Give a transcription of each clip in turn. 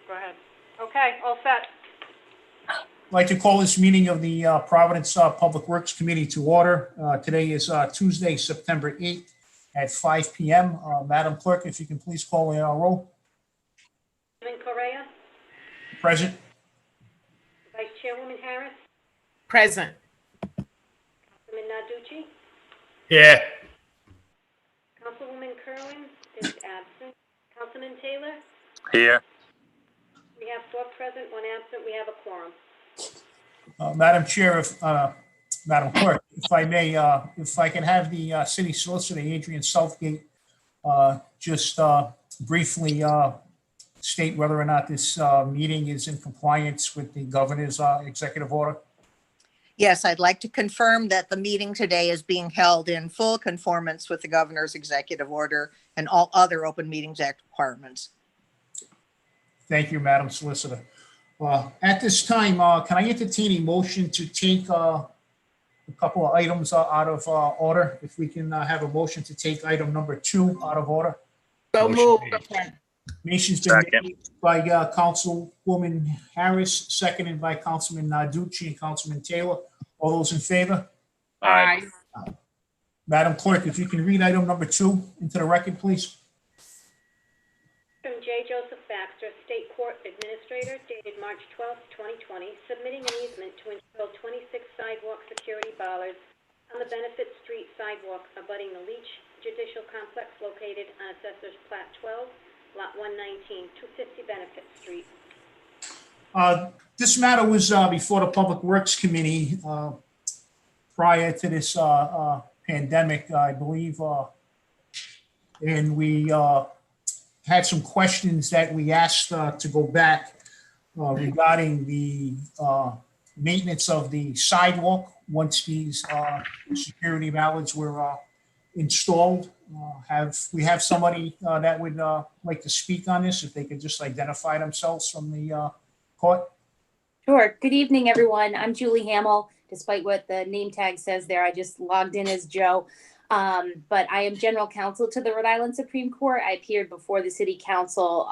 Go ahead. Okay, all set. I'd like to call this meeting of the Providence Public Works Committee to order. Today is Tuesday, September 8th at 5 p.m. Madam Clerk, if you can please call the roll. Chairman Correa, Present. Vice Chairwoman Harris, Present. Councilman Narducci, Yeah. Councilwoman Kerwin is absent. Councilman Taylor, Here. we have 4 present, 1 absent. We have a quorum. Madam Chair, Madam Clerk, if I may, if I can have the City Solicitor, Adrian Southgate, just briefly state whether or not this meeting is in compliance with the governor's executive order. Yes, I'd like to confirm that the meeting today is being held in full conformance with the governor's executive order and all other Open Meetings Act requirements. Thank you, Madam Solicitor. At this time, can I entertain a motion to take a couple of items out of order? If we can have a motion to take item number 2 out of order. So Motion moved. made. Motion's been Second. made by Councilwoman Harris, seconded by Councilman Narducci and Councilman Taylor. All those in favor? Aye. Madam Clerk, if you can read item number 2 into the record, please. From J. Joseph Baxter, State Court Administrator, dated March 12, 2020, submitting an easement to install 26 sidewalk security bollards on the Benefit Street sidewalk abutting the Leach Judicial Complex located on Assessor's Plat 12, Lot 119, 250 Benefit Street. This matter was before the Public Works Committee prior to this pandemic, I believe, and we had some questions that we asked to go back regarding the maintenance of the sidewalk once these security bollards were installed. We have somebody that would like to speak on this, if they could just identify themselves from the court? Sure. Good evening, everyone. I'm Julie Hamill. Despite what the name tag says there, I just logged in as Joe. But I am general counsel to the Rhode Island Supreme Court. I appeared before the city council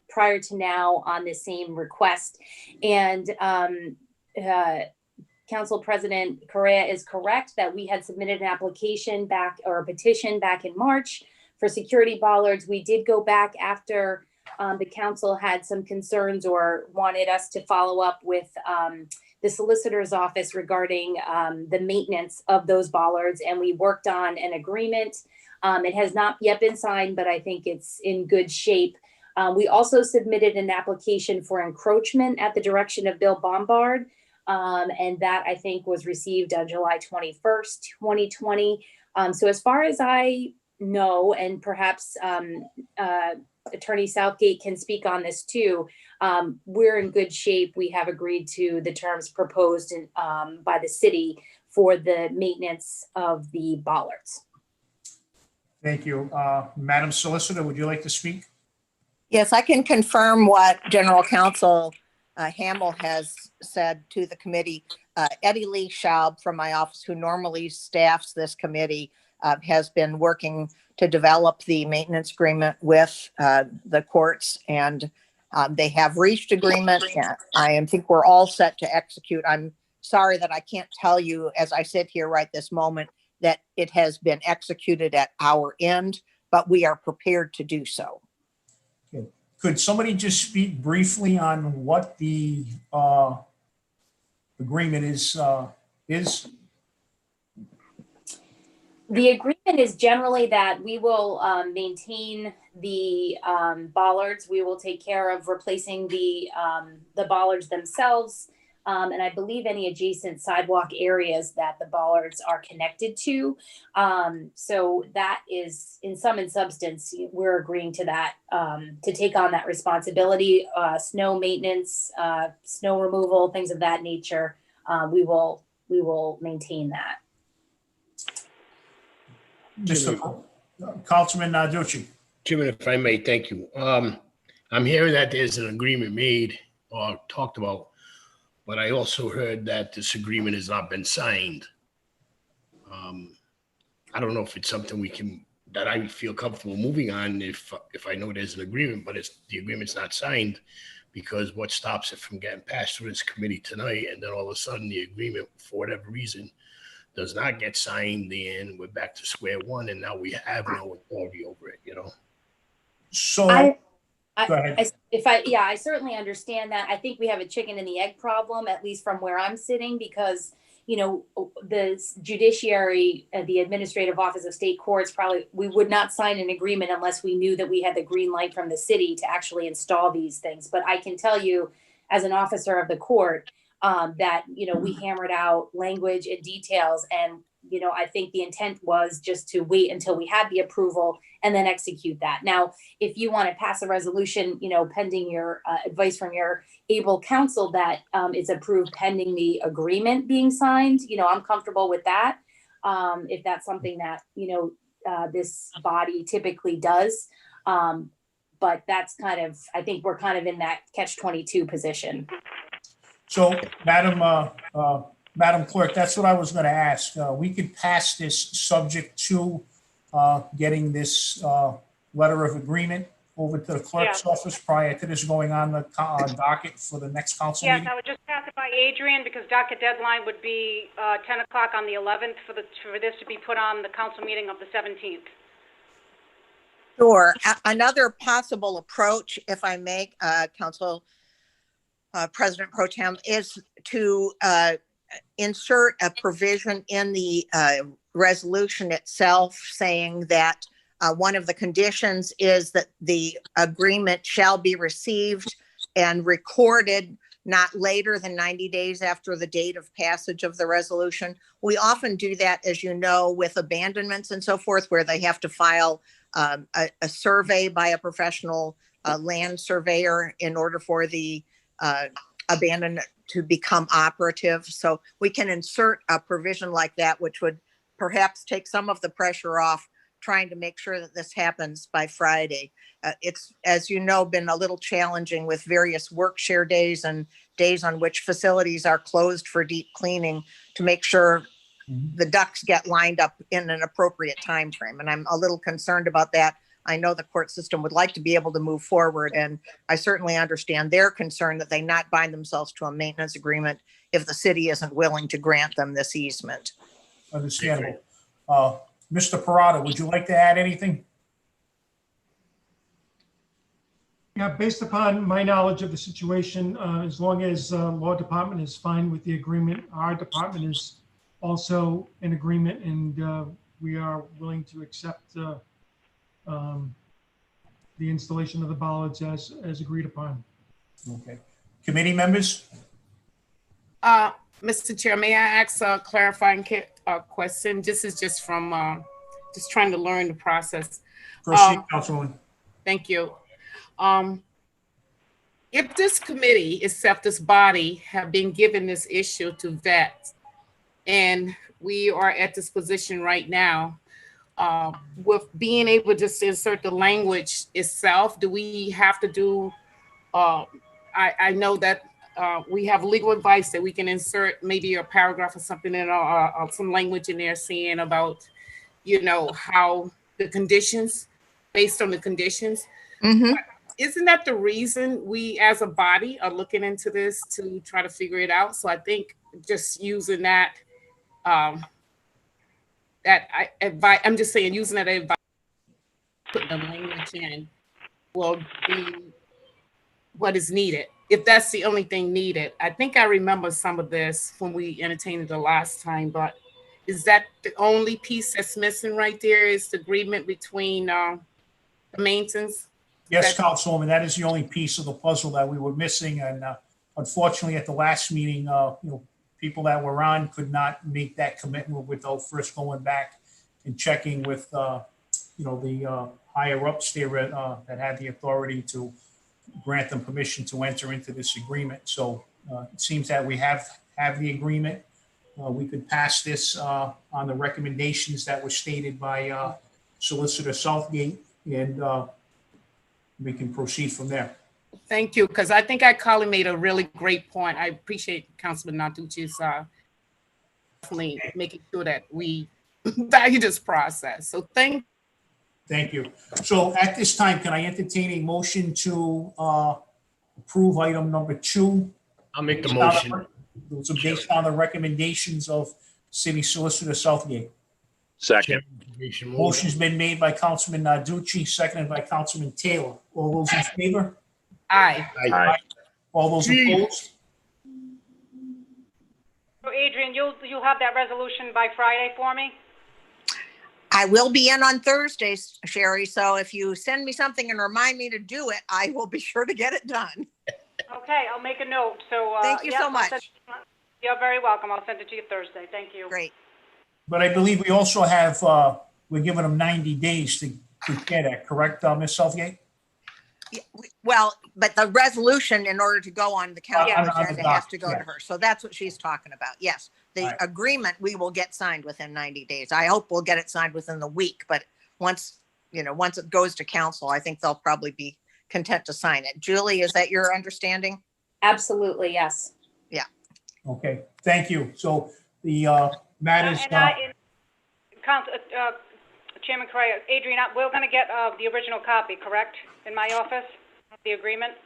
prior to now on the same request. And Council President Correa is correct that we had submitted an application back, or a petition back in March for security bollards. We did go back after the council had some concerns or wanted us to follow up with the solicitor's office regarding the maintenance of those bollards, and we worked on an agreement. It has not yet been signed, but I think it's in good shape. We also submitted an application for encroachment at the direction of Bill Bombard, and that I think was received on July 21st, 2020. So as far as I know, and perhaps Attorney Southgate can speak on this too, we're in good shape. We have agreed to the terms proposed by the city for the maintenance of the bollards. Thank you. Madam Solicitor, would you like to speak? Yes, I can confirm what General Counsel Hamill has said to the committee. Eddie Lee Schaub from my office, who normally staffs this committee, has been working to develop the maintenance agreement with the courts, and they have reached agreement. I think we're all set to execute. I'm sorry that I can't tell you, as I sit here right this moment, that it has been executed at our end, but we are prepared to do so. Okay. Could somebody just speak briefly on what the agreement is? The agreement is generally that we will maintain the bollards. We will take care of replacing the bollards themselves, and I believe any adjacent sidewalk areas that the bollards are connected to. So that is, in sum and substance, we're agreeing to that, to take on that responsibility. Snow maintenance, snow removal, things of that nature. We will maintain that. Mr. Councilman Narducci. Chairman, if I may, thank you. I'm hearing that there's an agreement made or talked about, but I also heard that this agreement has not been signed. I don't know if it's something we can that I feel comfortable moving on if I know there's an agreement, but the agreement's not signed, because what stops it from getting passed through this committee tonight, and then all of a sudden the agreement, for whatever reason, does not get signed, and we're back to square one, and now we have no authority over it, you know? So, I, go ahead. I certainly understand that. I think we have a chicken and the egg problem, at least from where I'm sitting, because, you know, the judiciary, the administrative office of state courts, we would not sign an agreement unless we knew that we had the green light from the city to actually install these things. But I can tell you, as an officer of the court, that, you know, we hammered out language and details, and, you know, I think the intent was just to wait until we had the approval and then execute that. Now, if you want to pass a resolution, you know, pending your advice from your able counsel that it's approved pending the agreement being signed, you know, I'm comfortable with that. If that's something that, you know, this body typically does. But that's I think we're kind of in that catch-22 position. So, Madam Clerk, that's what I was going to ask. We could pass this subject to getting this letter of agreement over to the clerk's office prior to this going on the docket for the next council Yes, meeting? I would just pass it by Adrian, because docket deadline would be 10 o'clock on the 11th for this to be put on the council meeting of the 17th. Sure. Another possible approach, if I may, Council President Pro Tem, is to insert a provision in the resolution itself saying that one of the conditions is that the agreement shall be received and recorded not later than 90 days after the date of passage of the resolution. We often do that, as you know, with abandonments and so forth, where they have to file a survey by a professional land surveyor in order for the abandonment to become operative. So we can insert a provision like that, which would perhaps take some of the pressure off trying to make sure that this happens by Friday. It's, as you know, been a little challenging with various work share days and days on which facilities are closed for deep cleaning to make sure the ducks get lined up in an appropriate time frame. And I'm a little concerned about that. I know the court system would like to be able to move forward, and I certainly understand their concern that they not bind themselves to a maintenance agreement if the city isn't willing to grant them this easement. Understandable. Mr. Parada, would you like to add anything? Yeah, based upon my knowledge of the situation, as long as law department is fine with the agreement, our department is also in agreement, and we are willing to accept the installation of the bollards as agreed upon. Okay. Committee members? Mr. Chair, may I ask a clarifying question? This is just from just trying to learn the process. Proceed, Councilwoman. Thank you. If this committee, except this body, have been given this issue to vet, and we are at this position right now, with being able to just insert the language itself, do we have to do, I know that we have legal advice that we can insert maybe a paragraph or something in some language in there saying about, you know, how the conditions, based on the conditions. Mm-hmm. Isn't that the reason we as a body are looking into this, to try to figure it out? So I think just using that, I'm just saying, using that advice, putting the language in will be what is needed. If that's the only thing needed. I think I remember some of this when we entertained it the last time, but is that the only piece that's missing right there, is the agreement between the maintenance? Yes, Councilwoman, that is the only piece of the puzzle that we were missing. And unfortunately, at the last meeting, people that were on could not make that commitment without first going back and checking with, the higher ups there that had the authority to grant them permission to enter into this agreement. So it seems that we have the agreement. We could pass this on the recommendations that were stated by Solicitor Southgate, and we can proceed from there. Thank you, because I think I Colin made a really great point. I appreciate Councilman Narducci's definitely making sure that we value this process. So thank Thank you. So at this time, can I entertain a motion to approve item number 2? I'll make the motion. Those are based on the recommendations of City Solicitor Southgate. Second. Motion's been made by Councilman Narducci, seconded by Councilman Taylor. All those in favor? Aye. Aye. All those opposed? So Adrian, you'll have that resolution by Friday for me? I will be in on Thursdays, Sherry, so if you send me something and remind me to do it, I will be sure to get it done. Okay, I'll make a note, so. Thank you yeah, so I'll much. You're very welcome. I'll send it to you Thursday. Thank you. Great. But I believe we also have, we're giving them 90 days to get it, correct, Ms. Southgate? Yeah, well, but the resolution, in order to go on the council Yeah. agenda, has to go Yeah. to her. So that's what she's talking about. Yes, the Right. agreement we will get signed within 90 days. I hope we'll get it signed within the week, but once it goes to council, I think they'll probably be content to sign it. Julie, is that your understanding? Absolutely, yes. Okay, thank you. So the matters, Chairman Correa, Adrian, we're going to get the original copy, correct, in my office, the agreement?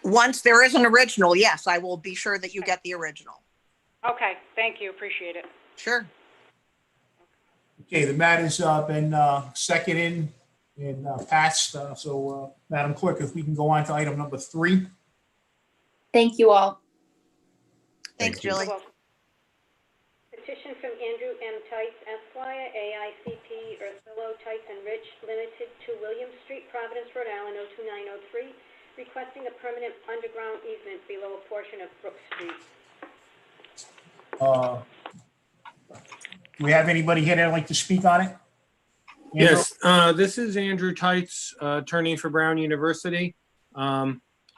Once there is an original, yes, I will be sure that you get the original. Okay, thank you. Appreciate it. Sure. okay, the matter's been seconded and passed. So Madam Clerk, if we can go on to item number 3. Thank you all. Thanks, Thank you. Julie. You're welcome. Petition from Andrew M. Tice, Esquire, AICP, Ursullo, Tice and Rich, Limited, 2 William Street, Providence, Rhode Island, 02903, requesting a permanent underground easement below a portion of Brook Street. Do we have anybody here that'd like to speak on it? Andrew? Yes, this is Andrew Tights, attorney for Brown University.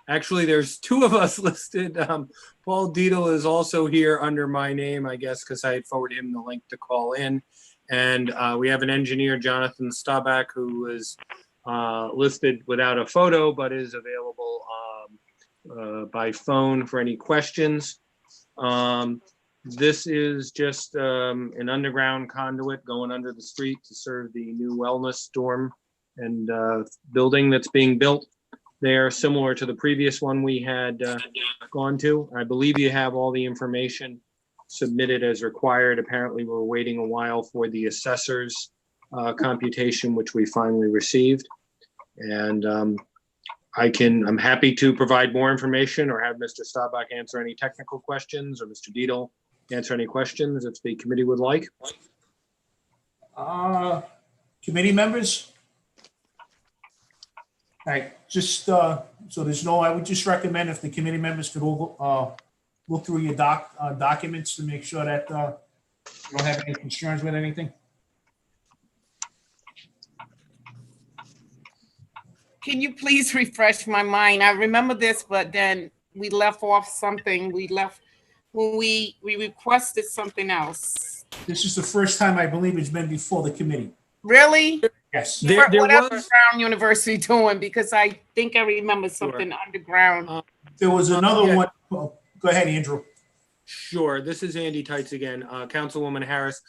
Actually, there's 2 of us listed. Paul Dietl is also here under my name, I guess, because I had forwarded him the link to call in. And we have an engineer, Jonathan Staubach, who is listed without a photo, but is available by phone for any questions. This is just an underground conduit going under the street to serve the new wellness dorm and building that's being built there, similar to the previous one we had gone to. I believe you have all the information submitted as required. Apparently, we're waiting a while for the assessor's computation, which we finally received. And I'm happy to provide more information or have Mr. Staubach answer any technical questions, or Mr. Dietl answer any questions if the committee would like. Committee members? All right, just so there's no, I would just recommend if the committee members could all look through your documents to make sure that you don't have any concerns with anything. Can you please refresh my mind? I remember this, but then we left off something. We left when we requested something else. This is the first time I believe it's been before the committee. Really? Yes. There Whatever was, Brown University doing, because I think I remember something underground. There was another Yeah. one. Oh, go ahead, Andrew. sure, this is Andy Tights again, Councilwoman Harris.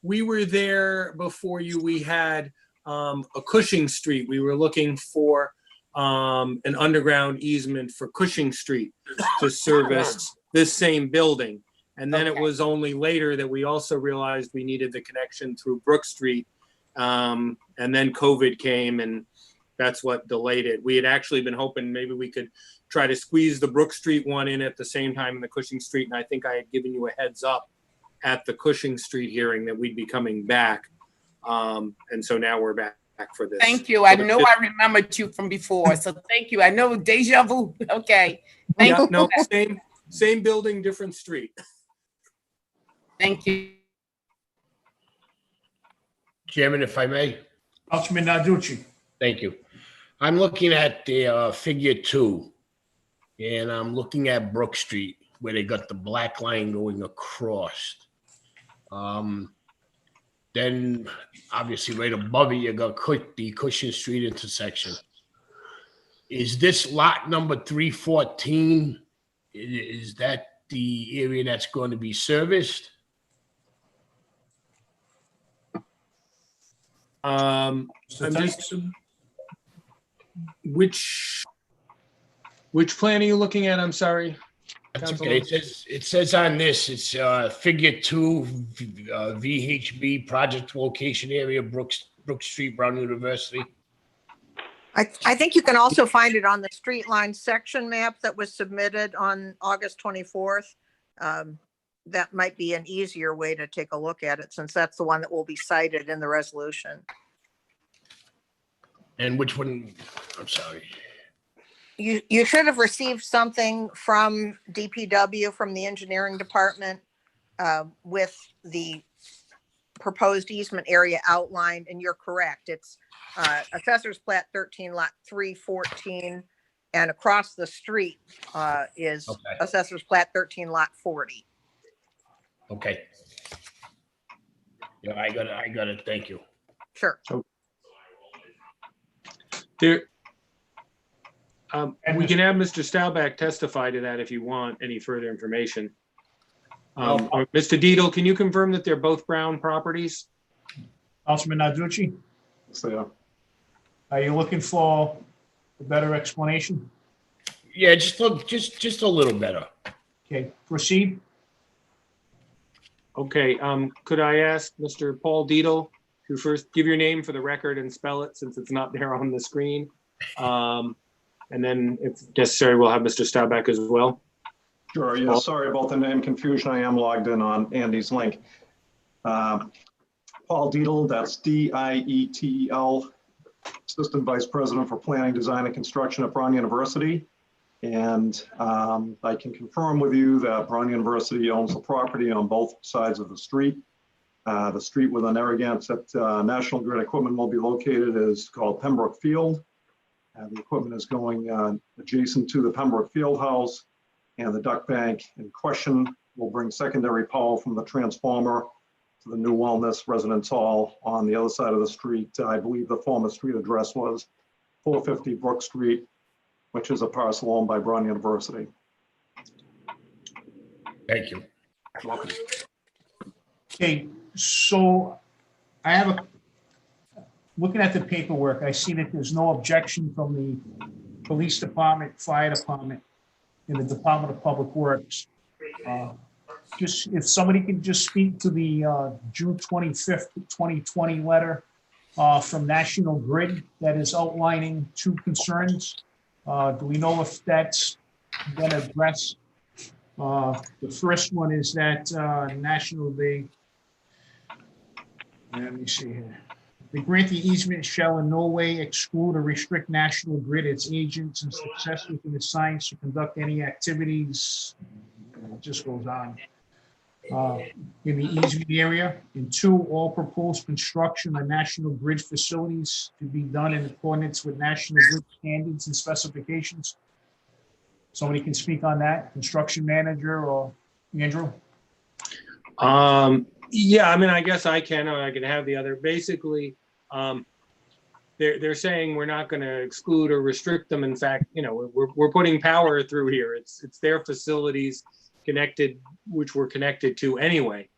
We were there before you. We had a Cushing Street. We were looking for an underground easement for Cushing Street to service this same building. And then it Okay. was only later that we also realized we needed the connection through Brook Street. And then COVID came and that's what delayed it. We had actually been hoping maybe we could try to squeeze the Brook Street one in at the same time in the Cushing Street. And I think I had given you a heads up at the Cushing Street hearing that we'd be coming back. And so now we're back for this. Thank you. I know I remembered you from before, so thank you. I know deja vu. Okay. Thank Yeah, you. no, same building, different street. Thank you. Chairman, if I may, Councilman Narducci. thank you. I'm looking at the figure 2, and I'm looking at Brook Street where they got the black line going across. Then obviously right above it, you got the Cushing Street intersection. Is this lot number 314? Is that the area that's going to be serviced? I'm Mr. just, Tyson? which plan are you looking at? I'm sorry. That's Councilman? okay. It says on this, it's figure 2, VHB project location area, Brook Street, Brown University. I think you can also find it on the street line section map that was submitted on August 24th. That might be an easier way to take a look at it, since that's the one that will be cited in the resolution. And which one? I'm sorry. You should have received something from DPW, from the engineering department, with the proposed easement area outlined, and you're correct. It's Assessor's Plat 13, Lot 314, and across the street is Okay. Assessor's Plat 13, Lot 40. Okay. Yeah, I got it. Thank you. Sure. There, we can have Mr. Staubach testify to that if you want any further information. Or Mr. Dietel, can you confirm that they're both Brown properties? Councilman Narducci, So, are you looking for a better explanation? Yeah, just a little better. Okay, proceed. Okay, could I ask Mr. Paul Dietel to first give your name for the record and spell it, since it's not there on the screen? And then if necessary, we'll have Mr. Staubach as well. sure, yeah, sorry about the name confusion. I am logged in on Andy's link. Paul Dietel, that's Dietel, Assistant Vice President for Planning, Design, and Construction at Brown University. And I can confirm with you that Brown University owns the property on both sides of the street. The street where the Narragansett National Grid equipment will be located is called Pembroke Field. The equipment is going adjacent to the Pembroke Field House, and the duct bank in question will bring secondary power from the transformer to the new Wellness Residence Hall on the other side of the street. I believe the former street address was 450 Brook Street, which is a parcel owned by Brown University. Thank you. Welcome. Okay, so I have looking at the paperwork, I see that there's no objection from the police department, fire department, and the Department of Public Works. Just if somebody could just speak to the June 25th, 2020 letter from National Grid that is outlining 2 concerns. Do we know if that's been addressed? The first one is that let me see here. The grantee easement shall in no way exclude or restrict National Grid, its agents, and successors in the science to conduct any activities. It just goes on. In the easement area. And 2, all proposed construction on National Grid facilities to be done in accordance with National Grid standards and specifications. Somebody can speak on that, construction manager or Andrew? Yeah, I mean, I guess I can, or I can have the other. Basically, they're saying we're not going to exclude or restrict them. In fact, you know, we're putting power through here. It's their facilities connected, which we're connected to anyway.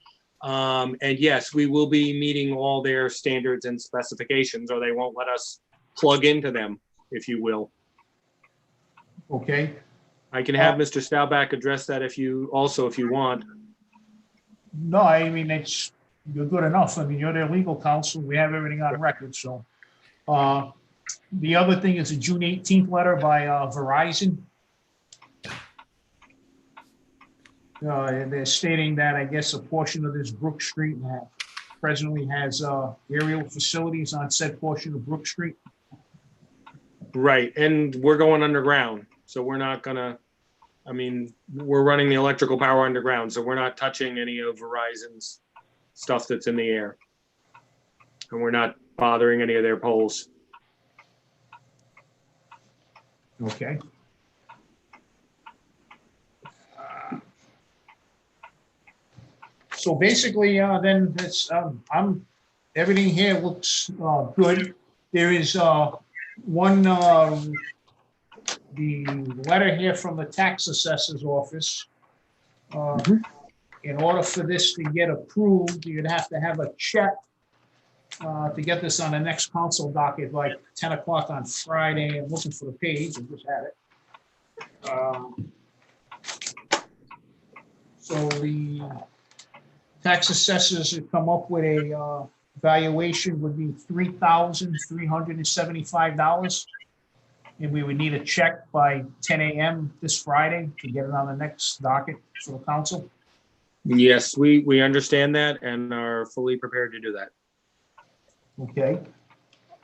And yes, we will be meeting all their standards and specifications, or they won't let us plug into them, if you will. Okay. I can have Mr. Staubach address that if you want. No, I mean, you're good enough. I mean, you're their legal counsel. We have everything on record, so. The other thing is a June 18th letter by Verizon. And they're stating that, I guess, a portion of this Brook Street presently has aerial facilities on said portion of Brook Street. Right, and we're going underground, so we're not gonna, I mean, we're running the electrical power underground, so we're not touching any of Verizon's stuff that's in the air. And we're not bothering any of their poles. Okay. So basically, then that's everything here looks good. There is one the letter here from the tax assessor's office. In order for this to get approved, you'd have to have a check to get this on the next council docket by 10 o'clock on Friday. I'm looking for the page, I just had it. So the tax assessors have come up with a valuation would be $3,375. And we would need a check by 10 a.m. this Friday to get it on the next docket for the council. Yes, we understand that and are fully prepared to do that. Okay,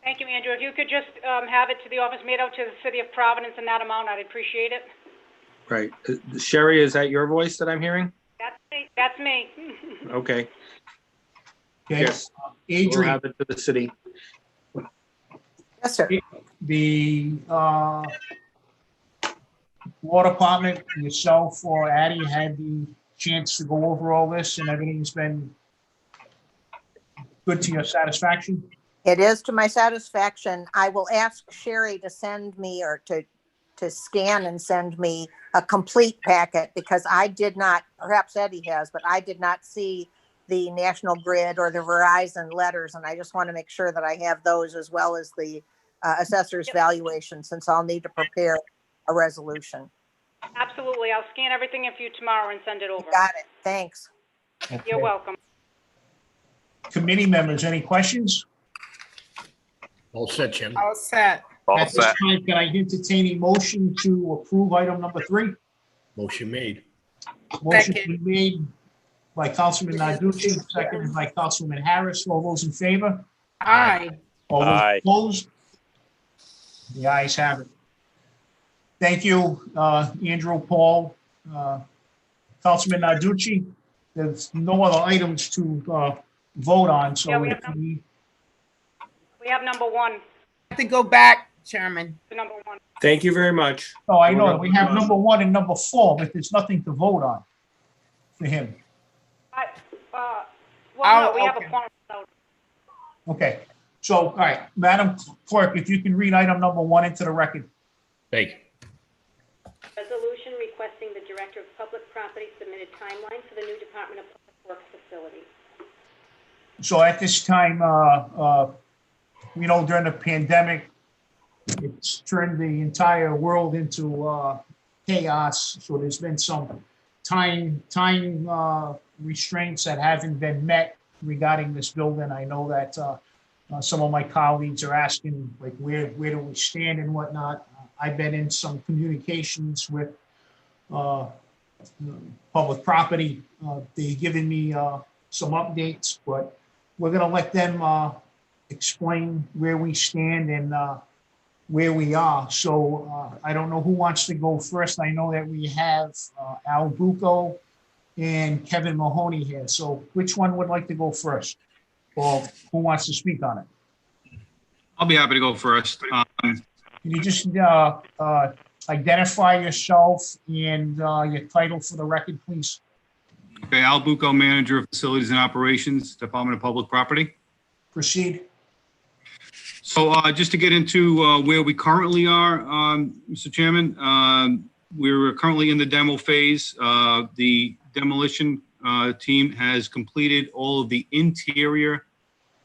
Thank you, Andrew. If you could just have it to the office made out to the city of Providence in that amount, I'd appreciate it. Right. Sherry, is that your voice that I'm hearing? That's me. That's me. Okay. okay. Yes. We'll Adrian, have it to the city. Yes, sir. the law department, yourself or Addie had the chance to go over all this and everything's been good to your satisfaction? It is to my satisfaction. I will ask Sherry to send me or to scan and send me a complete packet because I did not, perhaps Eddie has, but I did not see the National Grid or the Verizon letters. And I just want to make sure that I have those as well as the assessor's valuation, since I'll need to prepare a resolution. Absolutely. I'll scan everything in for you tomorrow and send it over. Got it. Thanks. Okay. You're welcome. Committee members, any questions? All set, Chairman. All set. At this time, can I entertain a motion to approve item number 3? Motion made. Motion Second. been made by Councilman Narducci, seconded by Councilman Harris. All those in favor? Aye. All those Aye. opposed? The ayes have it. Thank you, Andrew, Paul, Councilman Narducci. There's no other items to vote on, so Yeah, we if have we, We have number 1. I have to go back, Chairman. The number 1. Thank you very much. oh, I know, we have number 1 and number 4, but there's nothing to vote on for him. Well, no, we have okay. a quorum. So Okay, so, all right, Madam Clerk, if you can read item number 1 into the record. Thank you. Resolution requesting the Director of Public Property submit a timeline for the new Department of Public Works facility. So at this time, during the pandemic, it's turned the entire world into chaos. So there's been some time restraints that haven't been met regarding this building. I know that some of my colleagues are asking, like, where do we stand and whatnot. I've been in some communications with public property. They've given me some updates, but we're going to let them explain where we stand and where we are. So I don't know who wants to go first. I know that we have Al Bucco and Kevin Mahoney here. So which one would like to go first? Or who wants to speak on it? I'll be happy to go first. Can you just identify yourself and your title for the record, please? Okay, Al Bucco, Manager of Facilities and Operations, Department of Public Property. Proceed. So just to get into where we currently are, Mr. Chairman, we're currently in the demo phase. The demolition team has completed all of the interior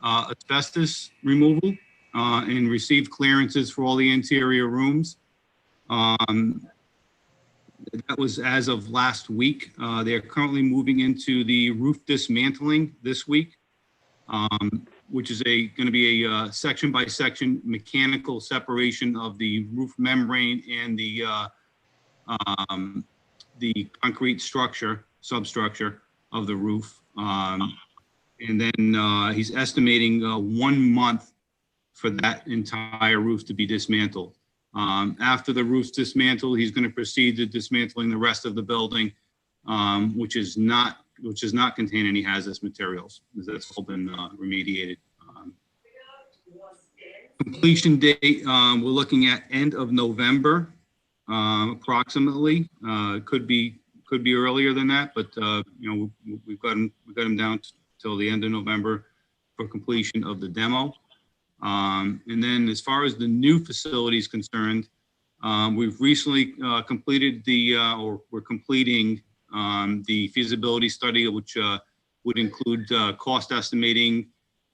asbestos removal and received clearances for all the interior rooms. That was as of last week. They're currently moving into the roof dismantling this week, which is going to be a section by section mechanical separation of the roof membrane and the concrete substructure of the roof. And then he's estimating 1 month for that entire roof to be dismantled. After the roof's dismantled, he's going to proceed to dismantling the rest of the building, which does not contain any hazardous materials, because that's all been remediated. Completion date, we're looking at end of November, approximately. Could be earlier than that, but we've got them down till the end of November for completion of the demo. And then as far as the new facility is concerned, we've recently completed or we're completing the feasibility study, which would include cost estimating,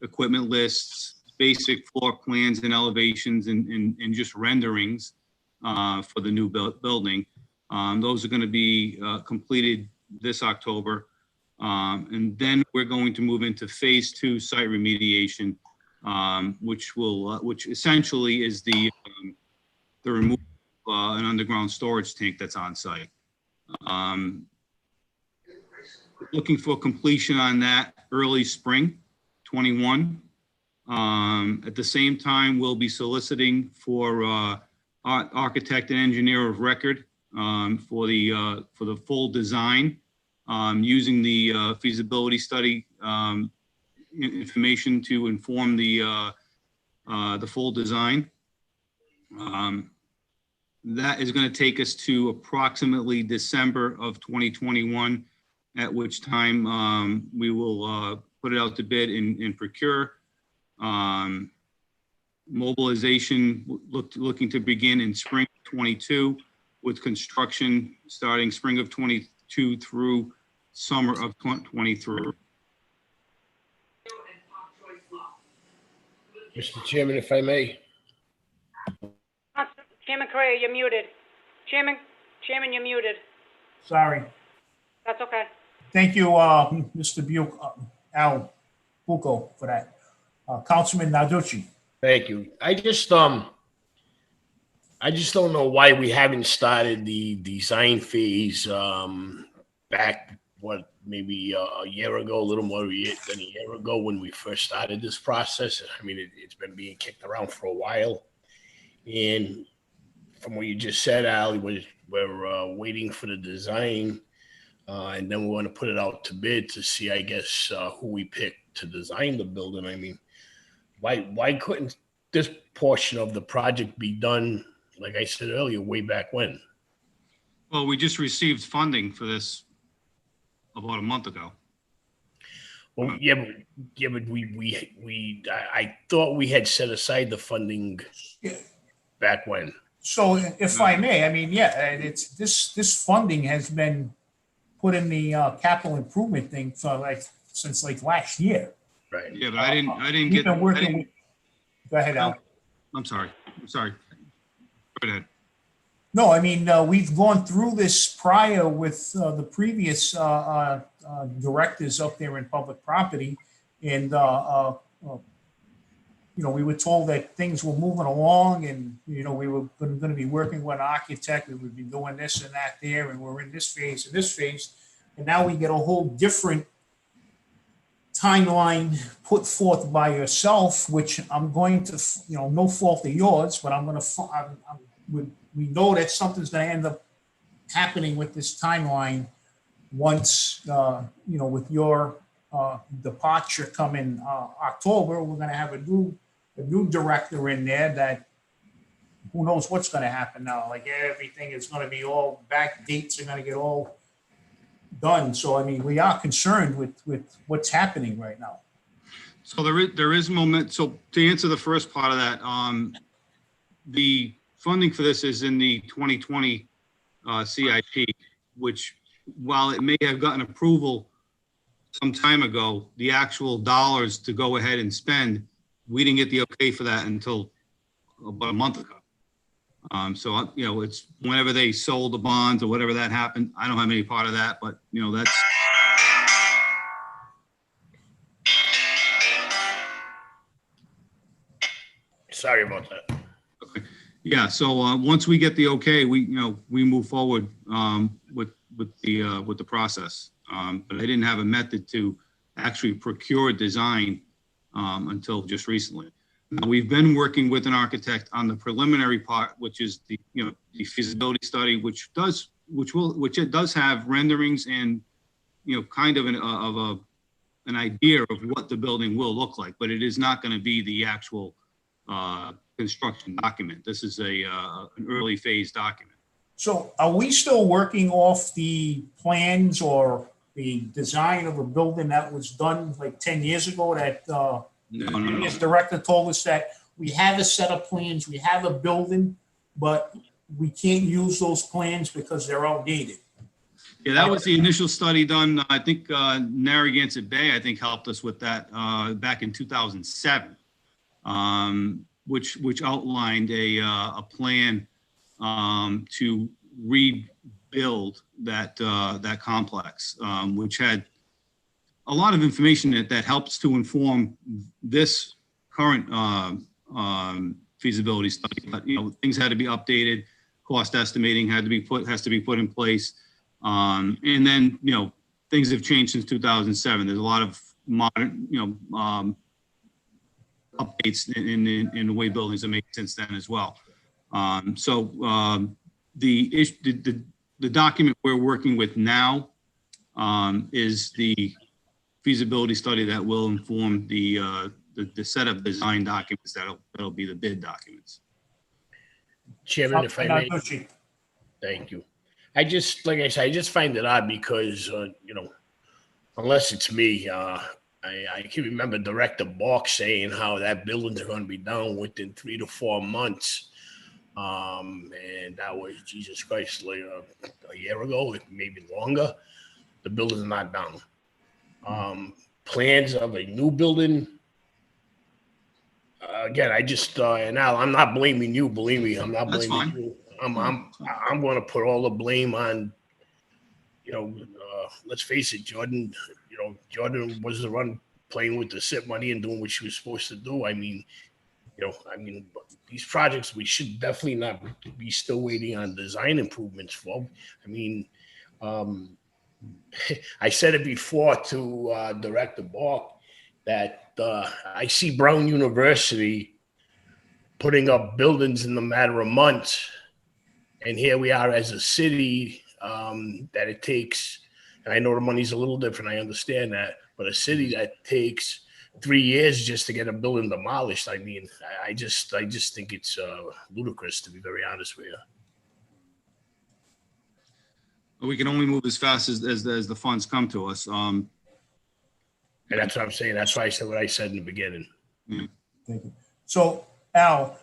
equipment lists, basic floor plans and elevations and just renderings for the new building. Those are going to be completed this October. And then we're going to move into phase 2 site remediation, which essentially is the removal of an underground storage tank that's on site. Looking for completion on that early spring 21. At the same time, we'll be soliciting for architect and engineer of record for the full design, using the feasibility study information to inform the full design. That is going to take us to approximately December of 2021, at which time we will put it out to bid and procure. Mobilization looking to begin in spring 22, with construction starting spring of 22 through summer of 23. Mr. Chairman, if I may. Chairman Correa, you're muted. Chairman, you're muted. Sorry. That's okay. Thank you, Mr. Al Bucco, for that. Councilman Narducci. Thank you. I just don't know why we haven't started the design phase back, maybe a year ago, a little more than a year ago when we first started this process. I mean, it's been being kicked around for a while. And from what you just said, Al, we're waiting for the design, and then we want to put it out to bid to see, I guess, who we pick to design the building. I mean, why couldn't this portion of the project be done, like I said earlier, way back when? Well, we just received funding for this about a month ago. Well, but I thought we had set aside the funding back when. So if I may, I mean, yeah, it's this funding has been put in the capital improvement thing for since last year. Right. Yeah, but I didn't We've get. been working with, go ahead, Al. I'm sorry. Go ahead. No, I mean, we've gone through this prior with the previous directors up there in public property. And, we were told that things were moving along and, we were going to be working with an architect. We would be doing this and that there. And we're in this phase and this phase. And now we get a whole different timeline put forth by yourself, which I'm going to, no fault of yours, but we know that something's going to end up happening with this timeline once, with your departure coming October. We're going to have a new director in there that who knows what's going to happen now. Like everything is going to be all back, dates are going to get all done. So, I mean, we are concerned with what's happening right now. So there is moment. So to answer the first part of that, the funding for this is in the 2020 CIP, which while it may have gotten approval some time ago, the actual dollars to go ahead and spend, we didn't get the okay for that until about a month ago. So, it's whenever they sold the bonds or whatever that happened. I don't have any part of that, but, that's. Sorry about that. Okay. Yeah. So once we get the okay, we move forward with the process. But I didn't have a method to actually procure a design until just recently. Now, we've been working with an architect on the preliminary part, which is the feasibility study, which does have renderings and kind of an idea of what the building will look like, but it is not going to be the actual construction document. This is an early phase document. So are we still working off the plans or the design of a building that was done like 10 years ago that previous director told us that we have a set of plans, we have a building, but we can't use those plans because they're outdated? Yeah, that was the initial study done. I think Narragansett Bay, I think, helped us with that back in 2007, which outlined a plan to rebuild that complex, which had a lot of information that helps to inform this current feasibility study. But things had to be updated, cost estimating has to be put in place. And then, things have changed since 2007. There's a lot of modern, updates in the way buildings are made since then as well. The document we're working with now is the feasibility study that will inform the set of design documents that'll be the bid documents. Chairman, if I may. Thank you. Like I said, I just find it odd because, unless it's me, I can remember Director Balk saying how that buildings are going to be down within 3 to 4 months. And that was, Jesus Christ, like a year ago, maybe longer. The building's not down. Plans of a new building. Again, I just, and Al, I'm not blaming you, believe me, I'm not That's blaming fine. you. I'm going to put all the blame on, let's face it, Jordan. Jordan was the one playing with the SIP money and doing what she was supposed to do. I mean, these projects we should definitely not be still waiting on design improvements for. I mean, I said it before to Director Balk that I see Brown University putting up buildings in the matter of months. And here we are as a city that it takes, and I know the money's a little different, I understand that, but a city that takes 3 years just to get a building demolished. I mean, I just think it's ludicrous, to be very honest with you. We can only move as fast as the funds come to us. And that's what I'm saying. That's why I said what I said in the beginning. Thank you. So, Al,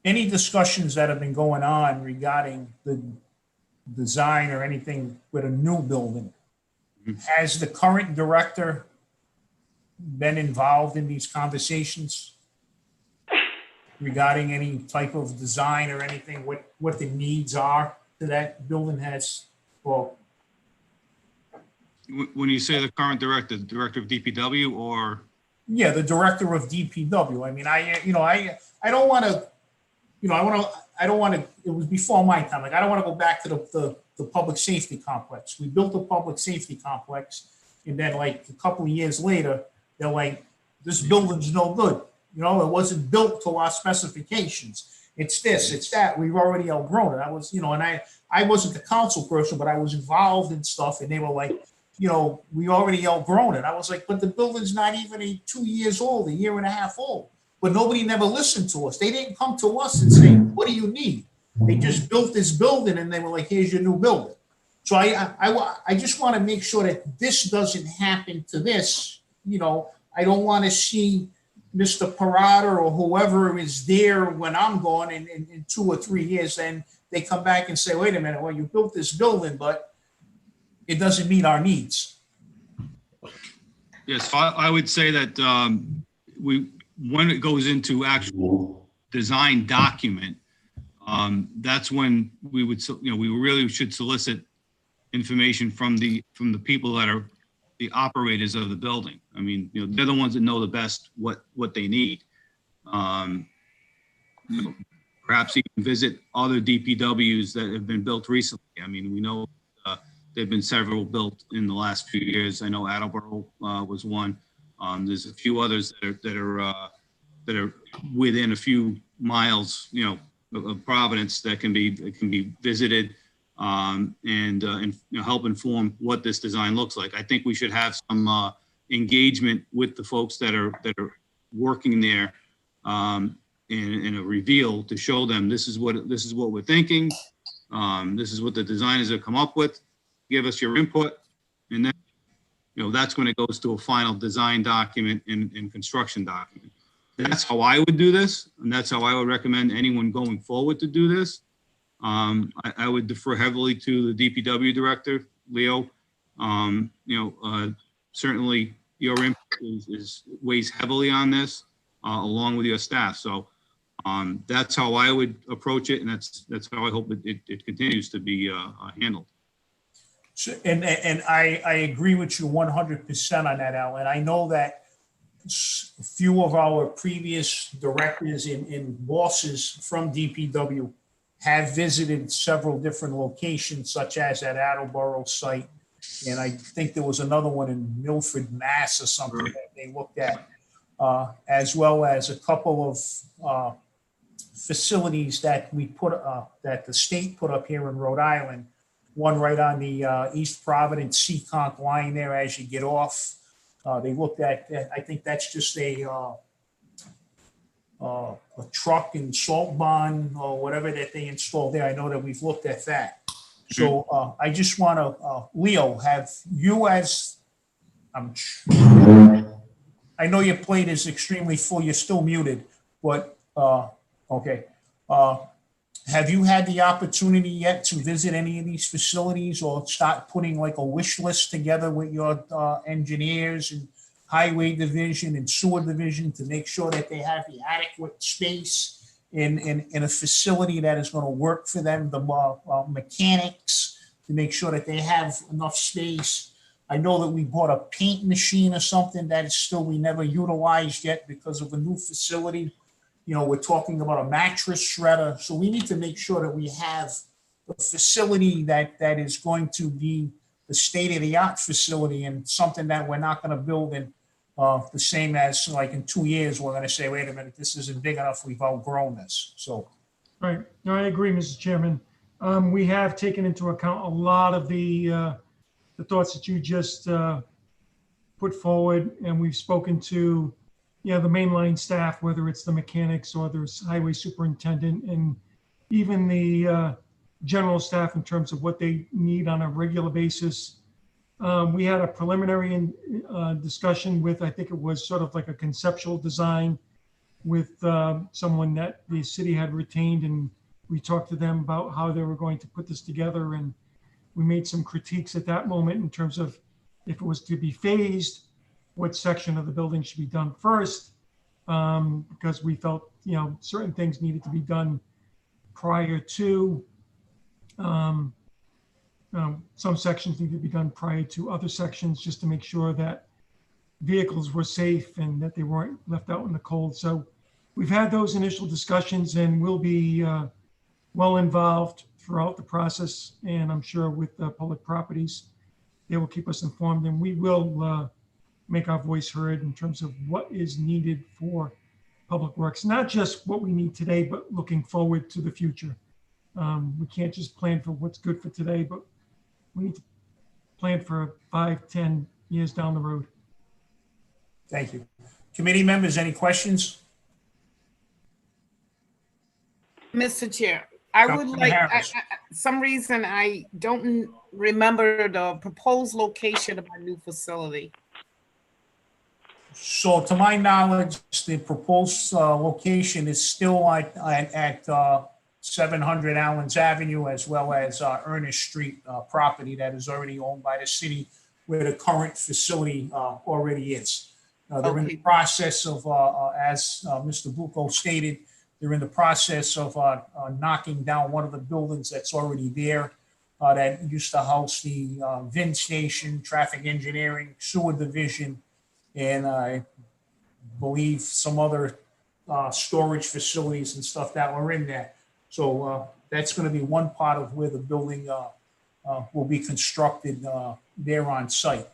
any discussions that have been going on regarding the design or anything with a new building? Has the current director been involved in these conversations regarding any type of design or anything, what the needs are to that building has? Well, when you say the current director, the director of DPW, or? Yeah, the director of DPW. I mean, I don't want to, I don't want to, it was before my time. Like, I don't want to go back to the public safety complex. We built a public safety complex, and then like a couple of years later, they're like, this building's no good. It wasn't built to our specifications. It's this, it's that. We've already outgrown it. I was, and I wasn't the council person, but I was involved in stuff, and they were like, we already outgrown it. I was like, but the building's not even 2 years old, a year and a half old. But nobody never listened to us. They didn't come to us and say, what do you need? They just built this building, and they were like, here's your new building. So I just want to make sure that this doesn't happen to this. I don't want to see Mr. Parada or whoever is there when I'm gone in 2 or 3 years, and they come back and say, wait a minute, well, you built this building, but it doesn't meet our needs. Yes, I would say that when it goes into actual design document, that's when we would, we really should solicit information from the people that are the operators of the building. I mean, they're the ones that know the best what they need. Perhaps even visit other DPWs that have been built recently. I mean, we know there've been several built in the last few years. I know Attleboro was one. There's a few others that are within a few miles, of Providence that can be visited and help inform what this design looks like. I think we should have some engagement with the folks that are working there in a reveal to show them this is what we're thinking. This is what the designers have come up with. Give us your input, and then that's when it goes to a final design document and construction document. That's how I would do this, and that's how I would recommend anyone going forward to do this. I would defer heavily to the DPW director, Leo. Certainly your input weighs heavily on this, along with your staff. So that's how I would approach it, and that's how I hope it continues to be handled. So, and I agree with you 100% on that, Alan. I know that a few of our previous directors and bosses from DPW have visited several different locations, such as that Attleboro site. And I think there was another one in Milford, Mass or something that they looked at, as well as a couple of facilities that we that the state put up here in Rhode Island. One right on the East Providence Seekonk line there as you get off. They looked at, I think that's just a truck and salt barn or whatever that they installed there. I know that we've looked at that. So I just want to, Leo, have you as, I know your plate is extremely full, you're still muted, but, okay. Have you had the opportunity yet to visit any of these facilities or start putting like a wish list together with your engineers and highway division and sewer division to make sure that they have the adequate space in a facility that is going to work for them, the mechanics, to make sure that they have enough space? I know that we bought a paint machine or something that is still, we never utilized yet because of a new facility. You know, we're talking about a mattress shredder. So we need to make sure that we have a facility that is going to be the state-of-the-art facility and something that we're not going to build in the same as like in 2 years, we're going to say, wait a minute, this isn't big enough. We've outgrown this. So. Right. No, I agree, Mr. Chairman. We have taken into account a lot of the thoughts that you just put forward, and we've spoken to the mainline staff, whether it's the mechanics or there's highway superintendent, and even the general staff in terms of what they need on a regular basis. We had a preliminary discussion with, I think it was sort of like a conceptual design with someone that the city had retained, and we talked to them about how they were going to put this together, and we made some critiques at that moment in terms of if it was to be phased, what section of the building should be done first, because we felt, certain things needed to be done prior to, some sections need to be done prior to other sections, just to make sure that vehicles were safe and that they weren't left out in the cold. So we've had those initial discussions, and we'll be well involved throughout the process. And I'm sure with public properties, they will keep us informed, and we will make our voice heard in terms of what is needed for public works, not just what we need today, but looking forward to the future. We can't just plan for what's good for today, but we need to plan for 5, 10 years down the road. Thank you. Committee members, any questions? Mr. Chair, I would like, some reason I don't remember the proposed location of our new facility. So to my knowledge, the proposed location is still at 700 Allens Avenue, as well as Ernest Street property that is already owned by the city, where the current facility already is. They're in the process of, as Mr. Bucco stated, they're in the process of knocking down one of the buildings that's already there that used to house the VIN station, traffic engineering, sewer division, and I believe some other storage facilities and stuff that were in there. So that's going to be one part of where the building will be constructed there on site.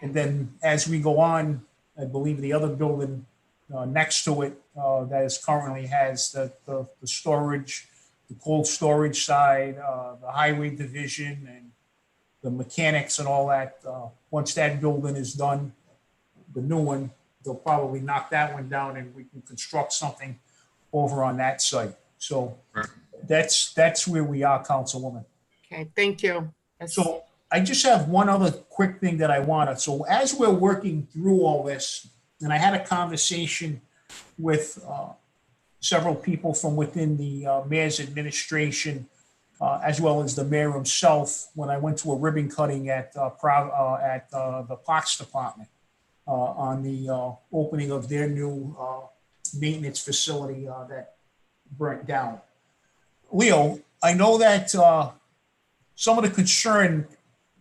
And then as we go on, I believe the other building next to it that is currently has the storage, the cold storage side, the highway division, and the mechanics and all that. Once that building is done, the new one, they'll probably knock that one down and we can construct something over on that site. So that's where we are, Councilwoman. Okay, thank you. So I just have one other quick thing that I wanted. So as we're working through all this, and I had a conversation with several people from within the mayor's administration, as well as the mayor himself, when I went to a ribbon cutting at the Parks Department on the opening of their new maintenance facility that burnt down. Leo, I know that some of the concern,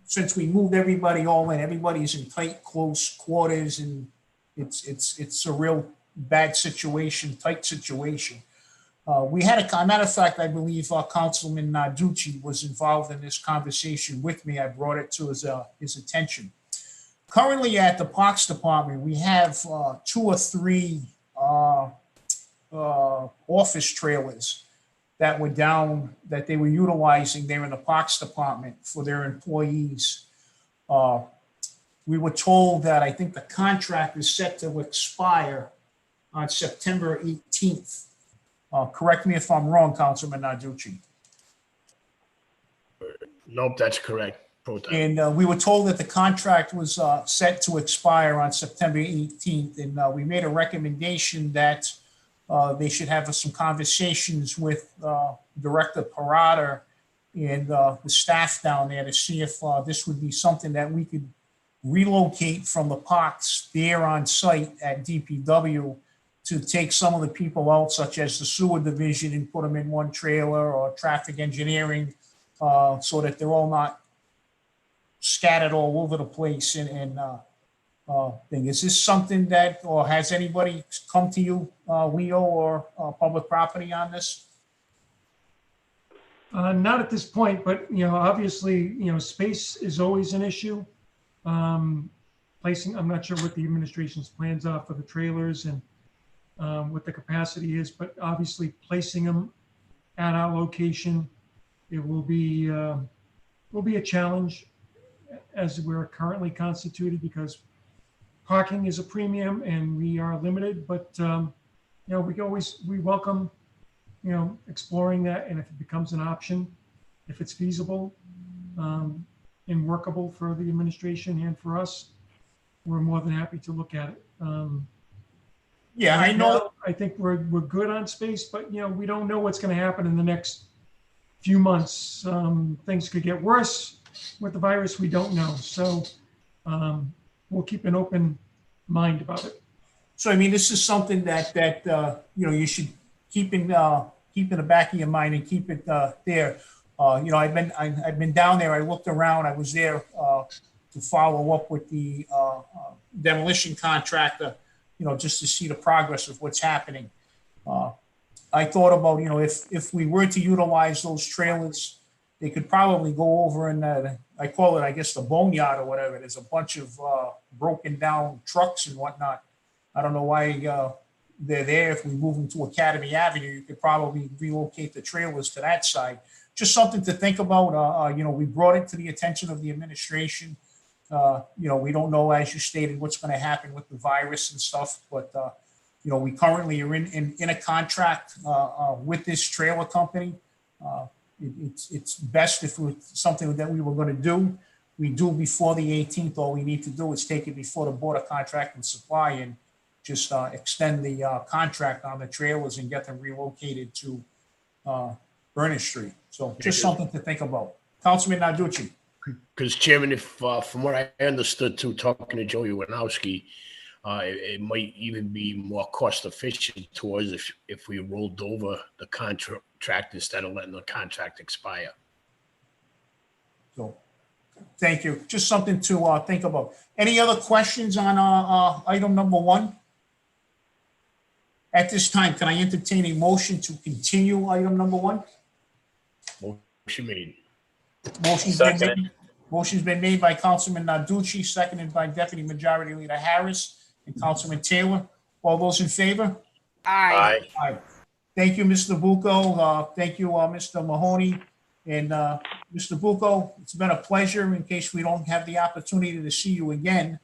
since we moved everybody all in, everybody's in tight, close quarters, and it's a real bad situation, tight situation. We had a matter of fact, I believe Councilman Narducci was involved in this conversation with me. I brought it to his attention. Currently at the Parks Department, we have 2 or 3 office trailers that were down, that they were utilizing there in the Parks Department for their employees. We were told that I think the contract is set to expire on September 18th. Correct me if I'm wrong, Councilman Narducci. Nope, that's correct. Pro Tem. And we were told that the contract was set to expire on September 18th. And we made a recommendation that they should have some conversations with Director Parada and the staff down there to see if this would be something that we could relocate from the parks there on site at DPW to take some of the people out, such as the sewer division, and put them in one trailer, or traffic engineering, so that they're all not scattered all over the place. And thing. Is this something that, or has anybody come to you, Leo, or public property on this? Not at this point, but, obviously, space is always an issue. Placing, I'm not sure what the administration's plans are for the trailers and what the capacity is, but obviously placing them at our location, it will be a challenge as we're currently constituted, because parking is a premium and we are limited, but we welcome, exploring that. And if it becomes an option, if it's feasible and workable for the administration and for us, we're more than happy to look at it. Yeah, I know. I think we're good on space, but we don't know what's going to happen in the next few months. Things could get worse with the virus. We don't know. So we'll keep an open mind about it. So, I mean, this is something that you should keep in the back of your mind and keep it there. I've been down there. I looked around. I was there to follow up with the demolition contractor, just to see the progress of what's happening. I thought about, if we were to utilize those trailers, they could probably go over in I call it, I guess, the boneyard or whatever. There's a bunch of broken down trucks and whatnot. I don't know why they're there. If we move them to Academy Avenue, you could probably relocate the trailers to that side. Just something to think about. We brought it to the attention of the administration. We don't know, as you stated, what's going to happen with the virus and stuff, but we currently are in a contract with this trailer company. It's best if it's something that we were going to do, we do before the 18th. All we need to do is take it before the Board of Contract and Supply and just extend the contract on the trailers and get them relocated to Burnett Street. So just something to think about. Councilman Narducci. Because Chairman, if from what I understood too, talking to Joey Wanowski, it might even be more cost efficient to us if we rolled over the contract instead of letting the contract expire. So, thank you. Just something to think about. Any other questions on item number 1? At this time, can I entertain a motion to continue item number 1? Motion made. Motion's been made by Councilman Narducci, seconded by Deputy Majority Leader Harris and Councilman Taylor. All those in favor? Aye. Aye. Thank you, Mr. Bucco. Thank you, Mr. Mahoney. And Mr. Bucco, it's been a pleasure, in case we don't have the opportunity to see you again.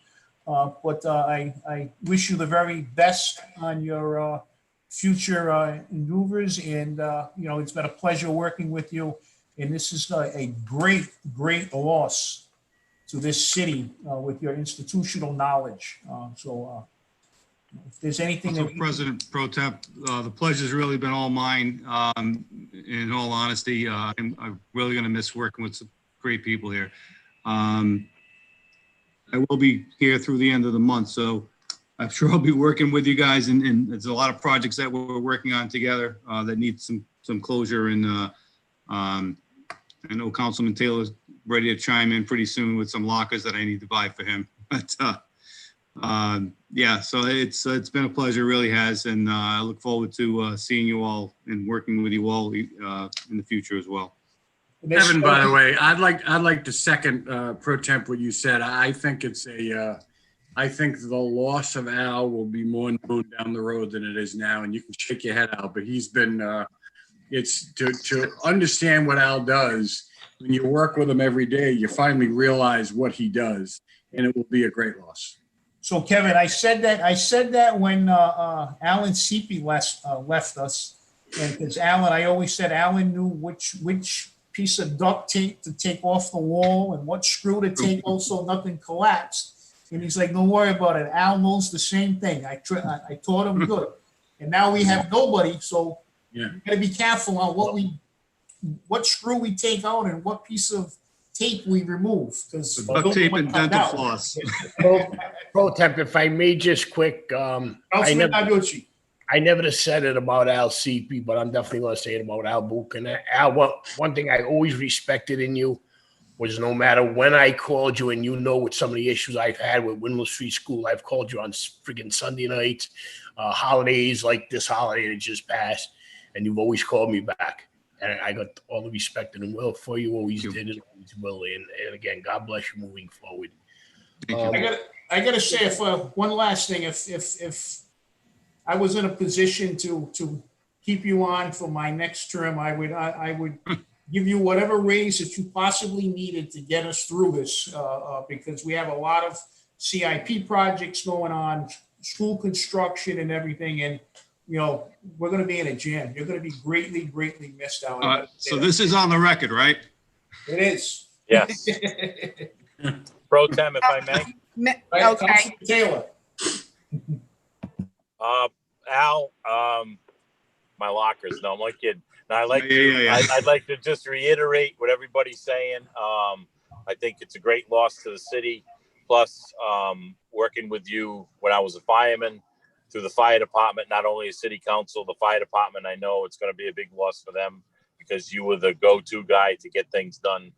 But I wish you the very best on your future maneuvers. And, it's been a pleasure working with you. And this is a great, great loss to this city with your institutional knowledge. If there's anything So that, President Pro Temp, the pleasure's really been all mine. In all honesty, I'm really going to miss working with some great people here. I will be here through the end of the month, so I'm sure I'll be working with you guys, and there's a lot of projects that we're working on together that need some closure. And I know Councilman Taylor's ready to chime in pretty soon with some lockers that I need to buy for him. But yeah, so it's been a pleasure, it really has, and I look forward to seeing you all and working with you all in the future as well. Kevin, by the way, I'd like to second pro temp what you said. I think it's I think the loss of Al will be more known down the road than it is now, and you can shake your head out, but he's been it's to understand what Al does. When you work with him every day, you finally realize what he does, and it will be a great loss. so Kevin, I said that when Alan Seepy left us, and because Alan, I always said Alan knew which piece of duct tape to take off the wall and what screw to take off so nothing collapsed. And he's like, don't worry about it. Al knows the same thing. I taught him good. And now we have nobody, so Yeah. we gotta be careful on what screw we take out and what piece of tape we remove. Because Duct tape and dental floss. Pro Temp, if I may just quick, Councilman Naguchi. I never said it about Al CP, but I'm definitely going to say it about Al Buchan. Al, one thing I always respected in you was no matter when I called you, and you know with some of the issues I've had with Windmill Street School, I've called you on friggin' Sunday nights, holidays like this holiday that just passed, and you've always called me back. And I got all the respect and will for you, always did and always will. And again, God bless you moving forward. I gotta say, if one last thing, if I was in a position to keep you on for my next term, I would give you whatever raise that you possibly needed to get us through this, because we have a lot of CIP projects going on, school construction and everything, and you know we're going to be in a jam. You're going to be greatly, greatly missed out. So this is on the record, right? It is. Yes. Pro Tem, if I may. Right, Okay. Councilman Taylor. Al, my lockers. No, I'm only kidding. No, I'd like to just reiterate what everybody's saying. I think it's a great loss to the city. Plus, working with you when I was a fireman through the fire department, not only a city council, the fire department, I know it's going to be a big loss for them because you were the go-to guy to get things done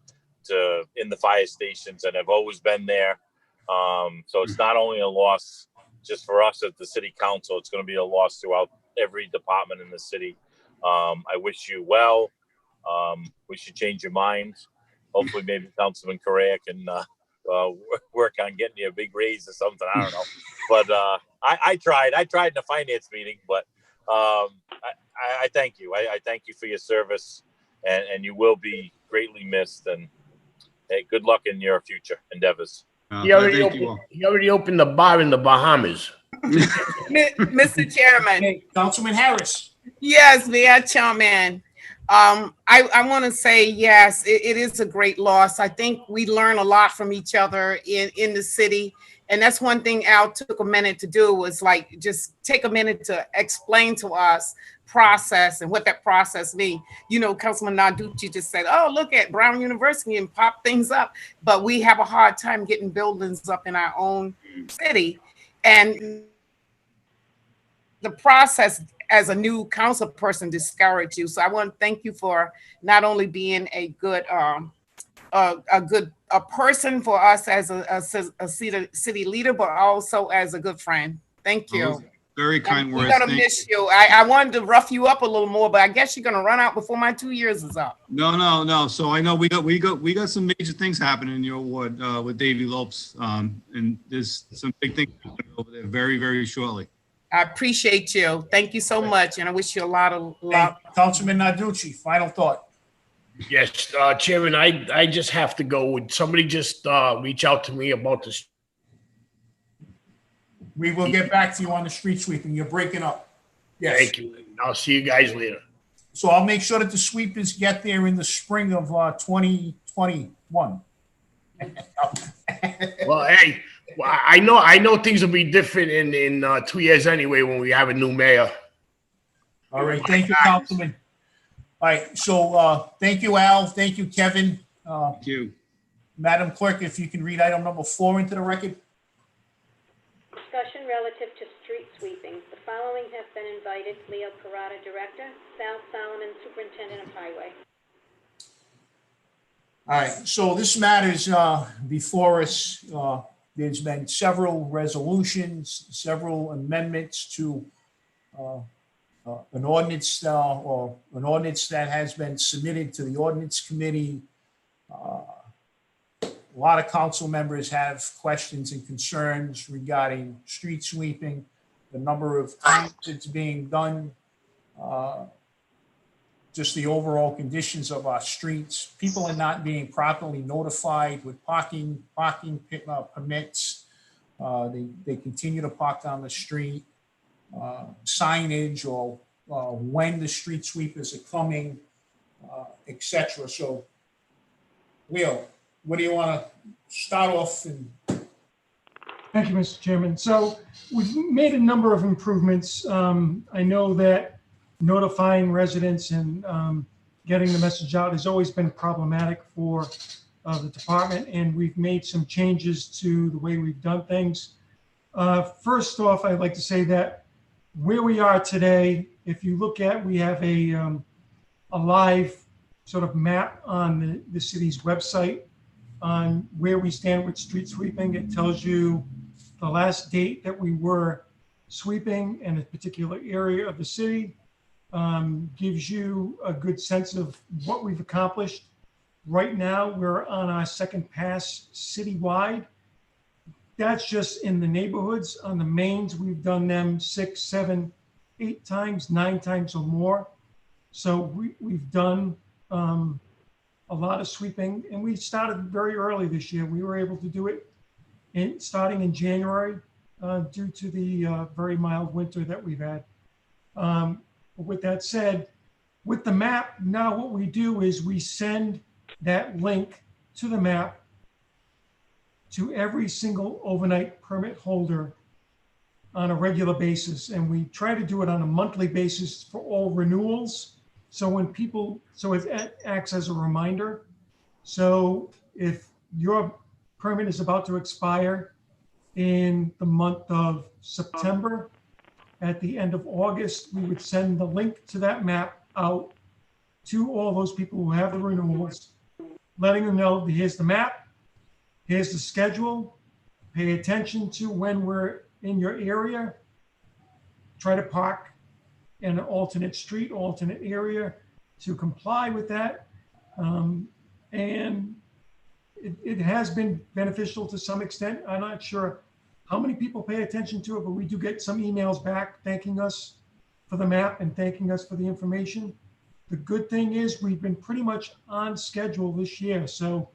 in the fire stations, and have always been there. So it's not only a loss just for us at the city council, it's going to be a loss throughout every department in the city. I wish you well. Wish you change your mind. Hopefully maybe Councilman Correa can work on getting you a big raise or something. I don't know. But I tried in the finance meeting, but I thank you. I thank you for your service, and you will be greatly missed. And hey, good luck in your future endeavors. He already opened the bar in the Bahamas. Mr. Chairman. Hey, Councilman Harris. Yes, Mayor Chairman. I want to say, yes, it is a great loss. I think we learn a lot from each other in the city. And that's one thing Al took a minute to do, was like, just take a minute to explain to us process and what that process means. You know, Councilman Narducci just said, oh, look at Brown University and pop things up. But we have a hard time getting buildings up in our own city. And the process as a new council person discourage you. So I want to thank you for not only being a good person for us as a city leader, but also as a good friend. Thank you. Very kind words. We're gonna miss you. I wanted to rough you up a little more, but I guess you're gonna run out before my 2 years is up. No. So I know we got some major things happening in your ward with Davy Lopes, and there's some big things happening over there very, very shortly. I appreciate you. Thank you so much, and I wish you a lot of luck. Hey, Councilman Narducci, final thought. Yes, Chairman, I just have to go. Would somebody just reach out to me about this? We will get back to you on the street sweeping. You're breaking up. Yes. Thank you. I'll see you guys later. So I'll make sure that the sweepers get there in the spring of 2021. Well, hey, Well, I know things will be different in 2 years anyway when we have a new mayor. All right, thank you, Councilman. All right, so thank you, Al. Thank you, Kevin. Thank you. Madam Clerk, if you can read item number 4 into the record. Discussion relative to street sweeping. The following have been invited: Leo Parada, Director; Sal Solomon, Superintendent of Highway. All right, so this matter's before us. There's been several resolutions, several amendments to an ordinance or an ordinance that has been submitted to the ordinance committee. A lot of council members have questions and concerns regarding street sweeping, the number of times it's being done, just the overall conditions of our streets. People are not being properly notified with parking permits. They continue to park on the street. Signage or when the street sweepers are coming, etc. So, Leo, what do you want to start off? Thank you, Mr. Chairman. So we've made a number of improvements. I know that notifying residents and getting the message out has always been problematic for the department, and we've made some changes to the way we've done things. First off, I'd like to say that where we are today, if you look at, we have a live sort of map on the city's website on where we stand with street sweeping. It tells you the last date that we were sweeping in a particular area of the city, gives you a good sense of what we've accomplished. Right now, we're on our second pass citywide. That's just in the neighborhoods. On the mains, we've done them 6, 7, 8 times, 9 times or more. So we've done a lot of sweeping, and we started very early this year. We were able to do it starting in January due to the very mild winter that we've had. With that said, with the map, now what we do is we send that link to the map to every single overnight permit holder on a regular basis. And we try to do it on a monthly basis for all renewals. So when people, so it acts as a reminder. So if your permit is about to expire in the month of September, at the end of August, we would send the link to that map out to all those people who have the renewals, letting them know, here's the map, here's the schedule, pay attention to when we're in your area, try to park in an alternate street, alternate area to comply with that. And it has been beneficial to some extent. I'm not sure how many people pay attention to it, but we do get some emails back thanking us for the map and thanking us for the information. The good thing is we've been pretty much on schedule this year. So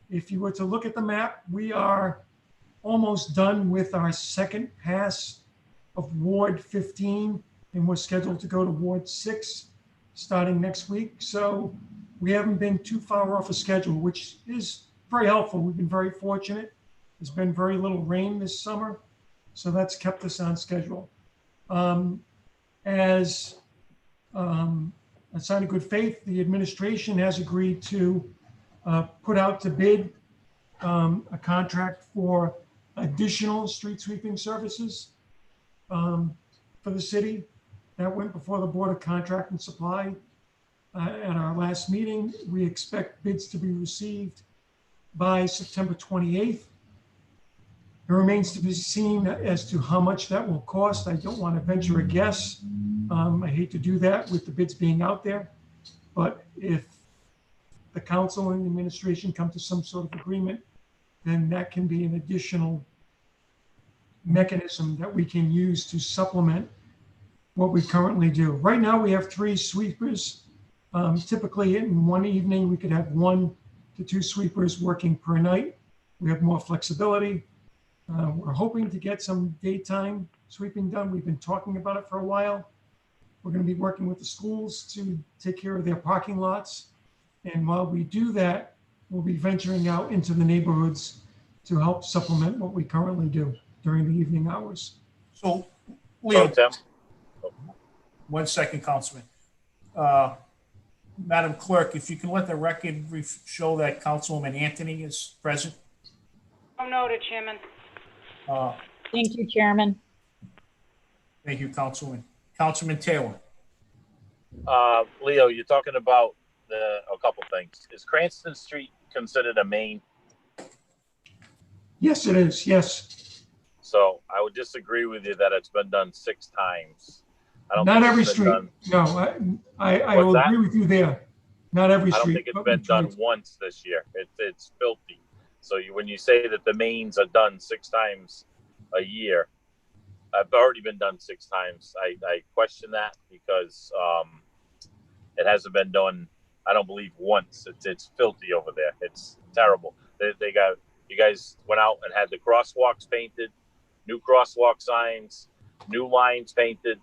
if you were to look at the map, we are almost done with our second pass of Ward 15, and we're scheduled to go to Ward 6 starting next week. So we haven't been too far off a schedule, which is very helpful. We've been very fortunate. There's been very little rain this summer, so that's kept us on schedule. As a sign of good faith, the administration has agreed to put out to bid a contract for additional street sweeping services for the city. That went before the Board of Contract and Supply at our last meeting. We expect bids to be received by September 28th. It remains to be seen as to how much that will cost. I don't want to venture a guess. I hate to do that with the bids being out there, but if the council and the administration come to some sort of agreement, then that can be an additional mechanism that we can use to supplement what we currently do. Right now, we have 3 sweepers. Typically, in one evening, we could have 1 to 2 sweepers working per night. We have more flexibility. We're hoping to get some daytime sweeping done. We've been talking about it for a while. We're going to be working with the schools to take care of their parking lots. And while we do that, we'll be venturing out into the neighborhoods to help supplement what we currently do during the evening hours. So, Leo, Pro Tem. 1 second, Councilman. Madam Clerk, if you can let the record show that Councilwoman Anthony is present. So noted, Chairman. Thank you, Chairman. Thank you, Councilman. Councilman Taylor. Leo, you're talking about a couple things. Is Cranston Street considered a main? Yes, it is. Yes. So I would disagree with you that it's been done 6 times. I don't Not think every it's been street. done- No, I What's will that? agree with you there. Not every I don't street. think it's but been we done tried. once this year. It's filthy. So when you say that the mains are done 6 times a year, I've already been done 6 times. I question that because it hasn't been done, I don't believe, once. It's filthy over there. It's terrible. You guys went out and had the crosswalks painted, new crosswalk signs, new lines painted,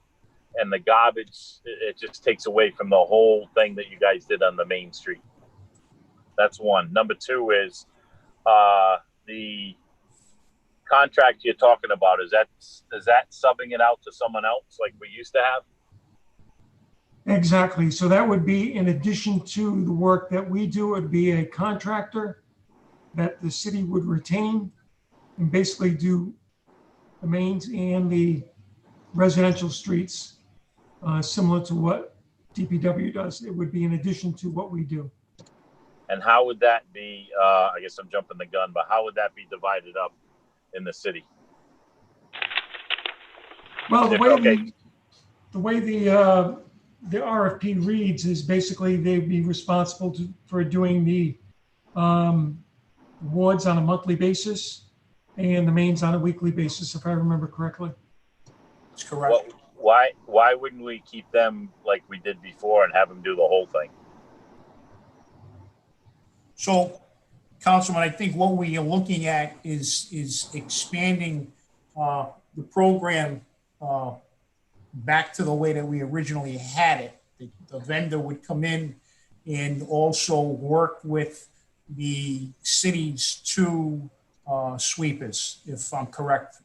and the garbage, it just takes away from the whole thing that you guys did on the main street. That's one. Number 2 is the contract you're talking about. Is that subbing it out to someone else like we used to have? Exactly. So that would be in addition to the work that we do, it would be a contractor that the city would retain and basically do the mains and the residential streets, similar to what DPW does. It would be in addition to what we do. And how would that be, I guess I'm jumping the gun, but how would that be divided up in the city? Well, the Okay. way the RFP reads is basically they'd be responsible for doing the wards on a monthly basis and the mains on a weekly basis, if I remember correctly. That's correct. Well, why wouldn't we keep them like we did before and have them do the whole thing? So, Councilman, I think what we are looking at is expanding the program back to the way that we originally had it. The vendor would come in and also work with the city's 2 sweepers, if I'm correct,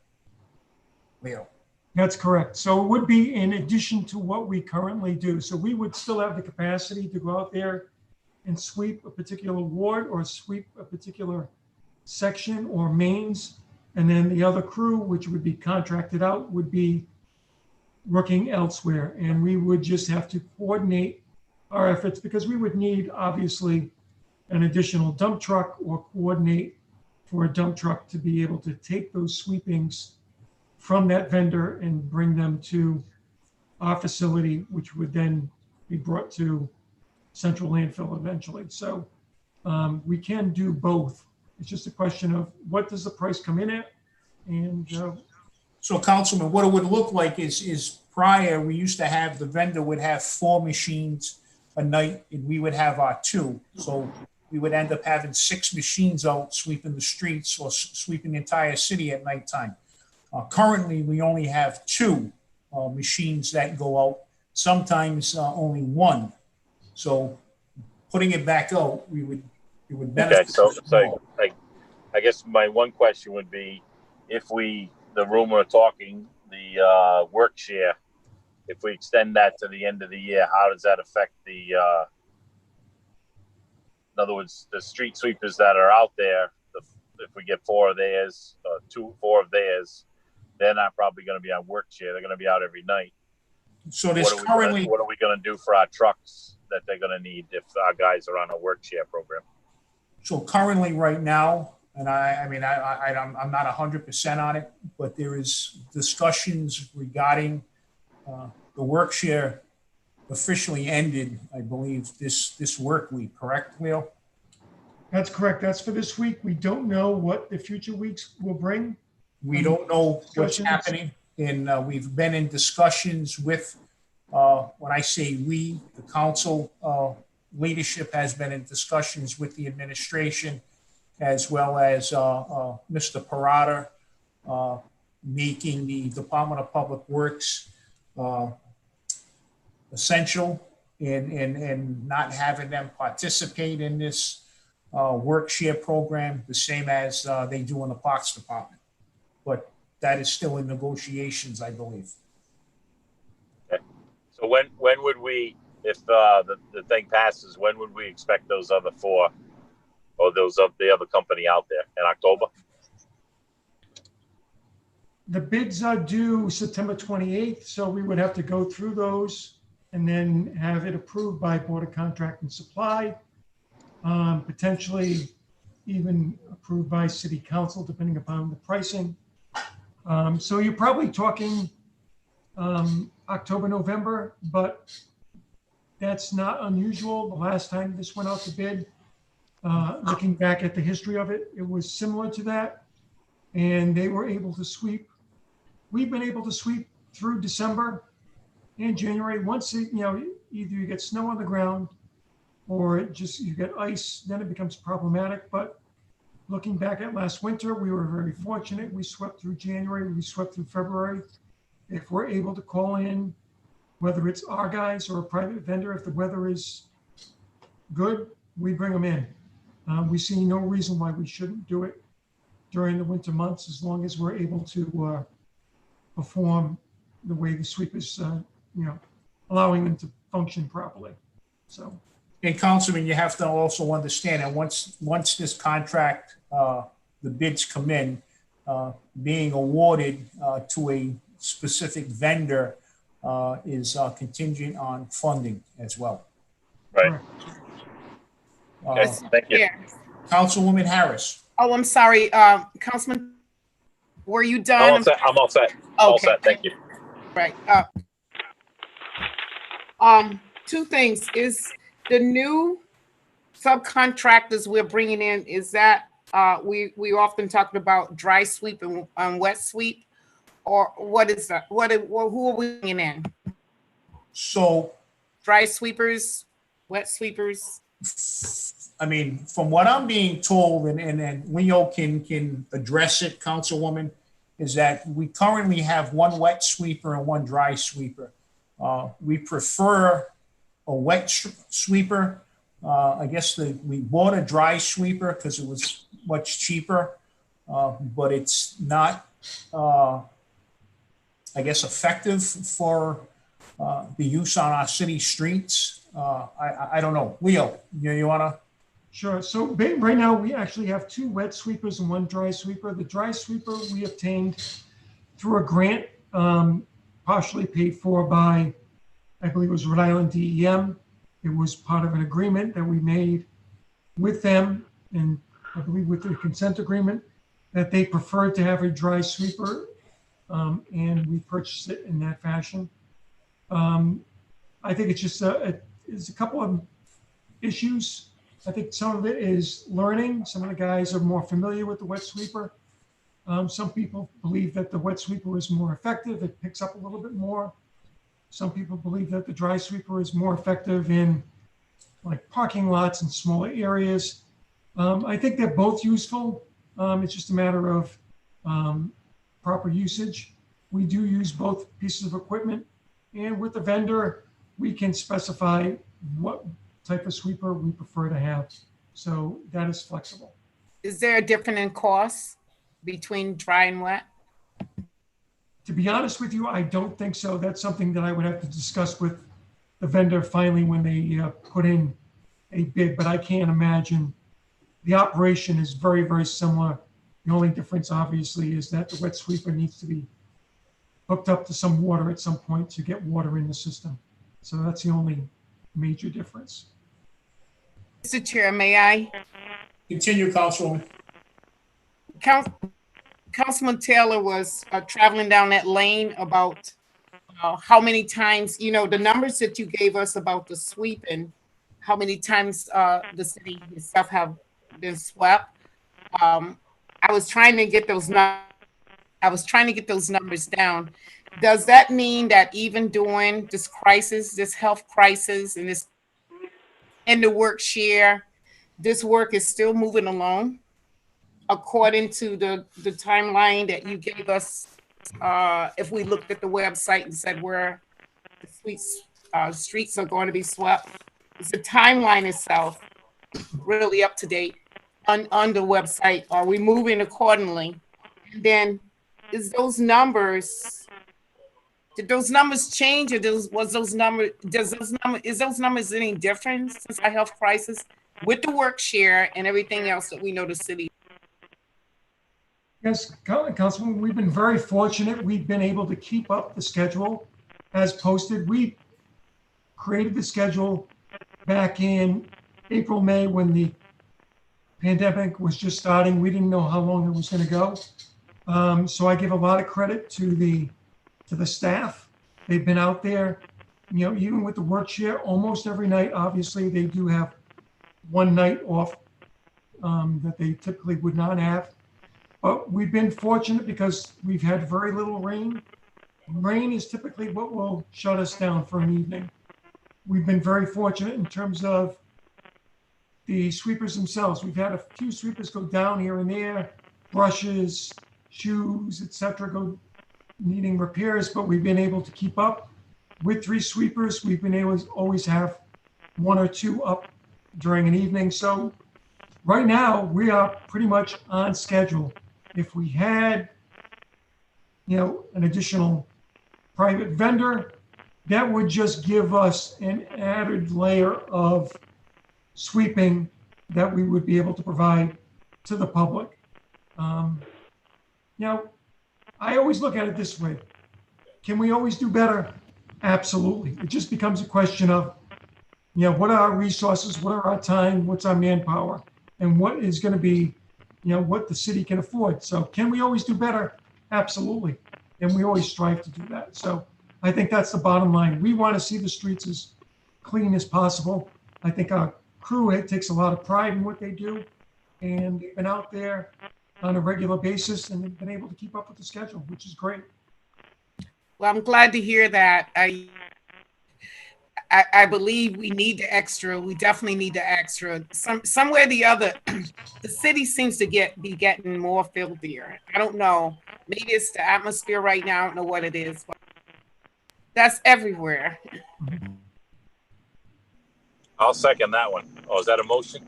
Leo. That's correct. So it would be in addition to what we currently do. So we would still have the capacity to go out there and sweep a particular ward or sweep a particular section or mains. And then the other crew, which would be contracted out, would be working elsewhere. And we would just have to coordinate our efforts because we would need, obviously, an additional dump truck or coordinate for a dump truck to be able to take those sweepings from that vendor and bring them to our facility, which would then be brought to central landfill eventually. So we can do both. It's just a question of what does the price come in at? And So, Councilman, what it would look like is prior, we used to have, the vendor would have 4 machines a night and we would have our 2. So we would end up having 6 machines out sweeping the streets or sweeping the entire city at nighttime. Currently, we only have 2 machines that go out, sometimes only 1. So putting it back out, it would benefit. Okay, so I guess my one question would be, if the room we're talking, the work share, if we extend that to the end of the year, how does that affect in other words, the street sweepers that are out there, if we get 4 of theirs, 4 of theirs, they're not probably going to be on work share. They're going to be out every night. So there's currently, what are we going to do for our trucks that they're going to need if our guys are on a work share program? so currently right now, and I'm not 100% on it, but there is discussions regarding the work share officially ended, I believe, this work week, correct, Leo? that's correct. That's for this week. We don't know what the future weeks will bring. We don't know what's happening, and we've been in discussions with, when I say we, the council leadership has been in discussions with the administration, as well as Mr. Parada, making the Department of Public Works essential and not having them participate in this work share program, the same as they do in the Parks Department. But that is still in negotiations, I believe. So when would we, if the thing passes, when would we expect those other four, or those of the other company out there in October? The bids are due September 28th, so we would have to go through those and then have it approved by Board of Contract and Supply, potentially even approved by City Council, depending upon the pricing. So you're probably talking October, November, but that's not unusual. The last time this went out to bid, looking back at the history of it, it was similar to that. And they were able to sweep. We've been able to sweep through December and January. Once it, either you get snow on the ground or you get ice, then it becomes problematic. But looking back at last winter, we were very fortunate. We swept through January, we swept through February. If we're able to call in, whether it's our guys or a private vendor, if the weather is good, we bring them in. We see no reason why we shouldn't do it during the winter months, as long as we're able to perform the way the sweep is, allowing them to function properly. So. And Councilman, you have to also understand that once this contract, the bids come in, being awarded to a specific vendor is contingent on funding as well. Right. Okay, thank you. Yeah. Councilwoman Harris. Oh, I'm sorry, Councilman, were you done? I'm all set. I'm all set. All Okay. set. Thank you. Right. Two things. Is the new subcontractors we're bringing in, is that we often talked about dry sweep and wet sweep, or what is that? Who are we bringing in? So, dry sweepers, wet sweepers. I mean, from what I'm being told, and Leo can address it, Councilwoman, is that we currently have one wet sweeper and one dry sweeper. We prefer a wet sweeper. I guess we bought a dry sweeper because it was much cheaper, but it's not, I guess, effective for the use on our city streets. I don't know. Leo, you want to? Sure. So right now we actually have two wet sweepers and one dry sweeper. The dry sweeper we obtained through a grant, partially paid for by, I believe it was Rhode Island DEM. It was part of an agreement that we made with them, and I believe with the consent agreement, that they preferred to have a dry sweeper, and we purchased it in that fashion. I think it's just it's a couple of issues. I think some of it is learning. Some of the guys are more familiar with the wet sweeper. Some people believe that the wet sweeper is more effective. It picks up a little bit more. Some people believe that the dry sweeper is more effective in like parking lots and smaller areas. I think they're both useful. It's just a matter of proper usage. We do use both pieces of equipment, and with the vendor, we can specify what type of sweeper we prefer to have. So that is flexible. Is there a difference in cost between dry and wet? To be honest with you, I don't think so. That's something that I would have to discuss with the vendor finally when they put in a bid, but I can't imagine. The operation is very, very similar. The only difference obviously is that the wet sweeper needs to be hooked up to some water at some point to get water in the system. So that's the only major difference. Mr. Chair, may I? Continue, Councilwoman. Councilman Taylor was traveling down that lane about how many times, the numbers that you gave us about the sweep and how many times the city itself have been swept. I was trying to get those numbers down. Does that mean that even during this crisis, this health crisis, and the work share, this work is still moving along according to the timeline that you gave us? If we looked at the website and said where the streets are going to be swept, it's the timeline itself. really up to date on the website? Are we moving accordingly? And then is those numbers, did those numbers change, or is those numbers any different since our health crisis with the work share and everything else that we know the city? Yes, Councilman, we've been very fortunate. We've been able to keep up the schedule as posted. We created the schedule back in April, May, when the pandemic was just starting. We didn't know how long it was going to go. So I give a lot of credit to the staff. They've been out there, even with the work share almost every night. Obviously, they do have one night off that they typically would not have. But we've been fortunate because we've had very little rain. Rain is typically what will shut us down for an evening. We've been very fortunate in terms of the sweepers themselves. We've had a few sweepers go down here and there, brushes, shoes, etc., go needing repairs, but we've been able to keep up with 3 sweepers. We've been able to always have 1 or 2 up during an evening. So right now we are pretty much on schedule. If we had, an additional private vendor, that would just give us an added layer of sweeping that we would be able to provide to the public. I always look at it this way. Can we always do better? Absolutely. It just becomes a question of, what are our resources? What are our time? What's our manpower? And what is going to be, what the city can afford. So can we always do better? Absolutely. And we always strive to do that. So I think that's the bottom line. We want to see the streets as clean as possible. I think our crew takes a lot of pride in what they do. And they've been out there on a regular basis and they've been able to keep up with the schedule, which is great. Well, I'm glad to hear that. I believe we need the extra. We definitely need the extra. Some way or the other, the city seems to be getting more filthier. I don't know. Maybe it's the atmosphere right now. I don't know what it is, but that's everywhere. I'll second that one. Oh, is that a motion?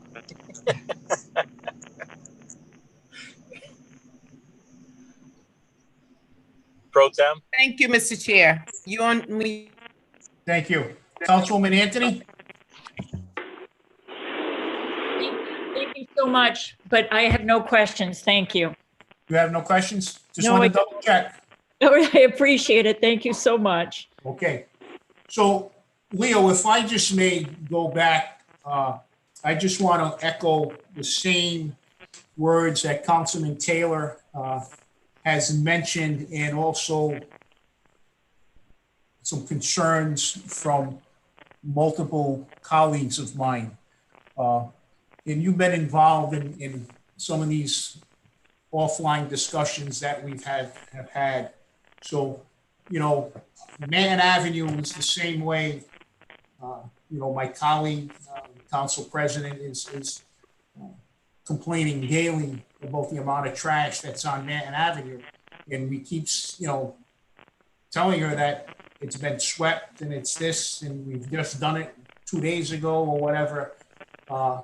Pro Tem? Thank you, Mr. Chair. You on me? Thank you. Councilwoman Anthony? Thank you so much, but I have no questions. Thank you. You have no questions? Just No, want I to double check. I appreciate it. Thank you so much. Okay. So, Leo, if I just may go back, I just want to echo the same words that Councilman Taylor has mentioned, and also some concerns from multiple colleagues of mine. And you've been involved in some of these offline discussions that we've have had. So, Manhattan Avenue is the same way. My colleague, council president, is complaining daily about the amount of trash that's on Manhattan Avenue. And we keep, telling her that it's been swept and it's this, and we've just done it 2 days ago or whatever. I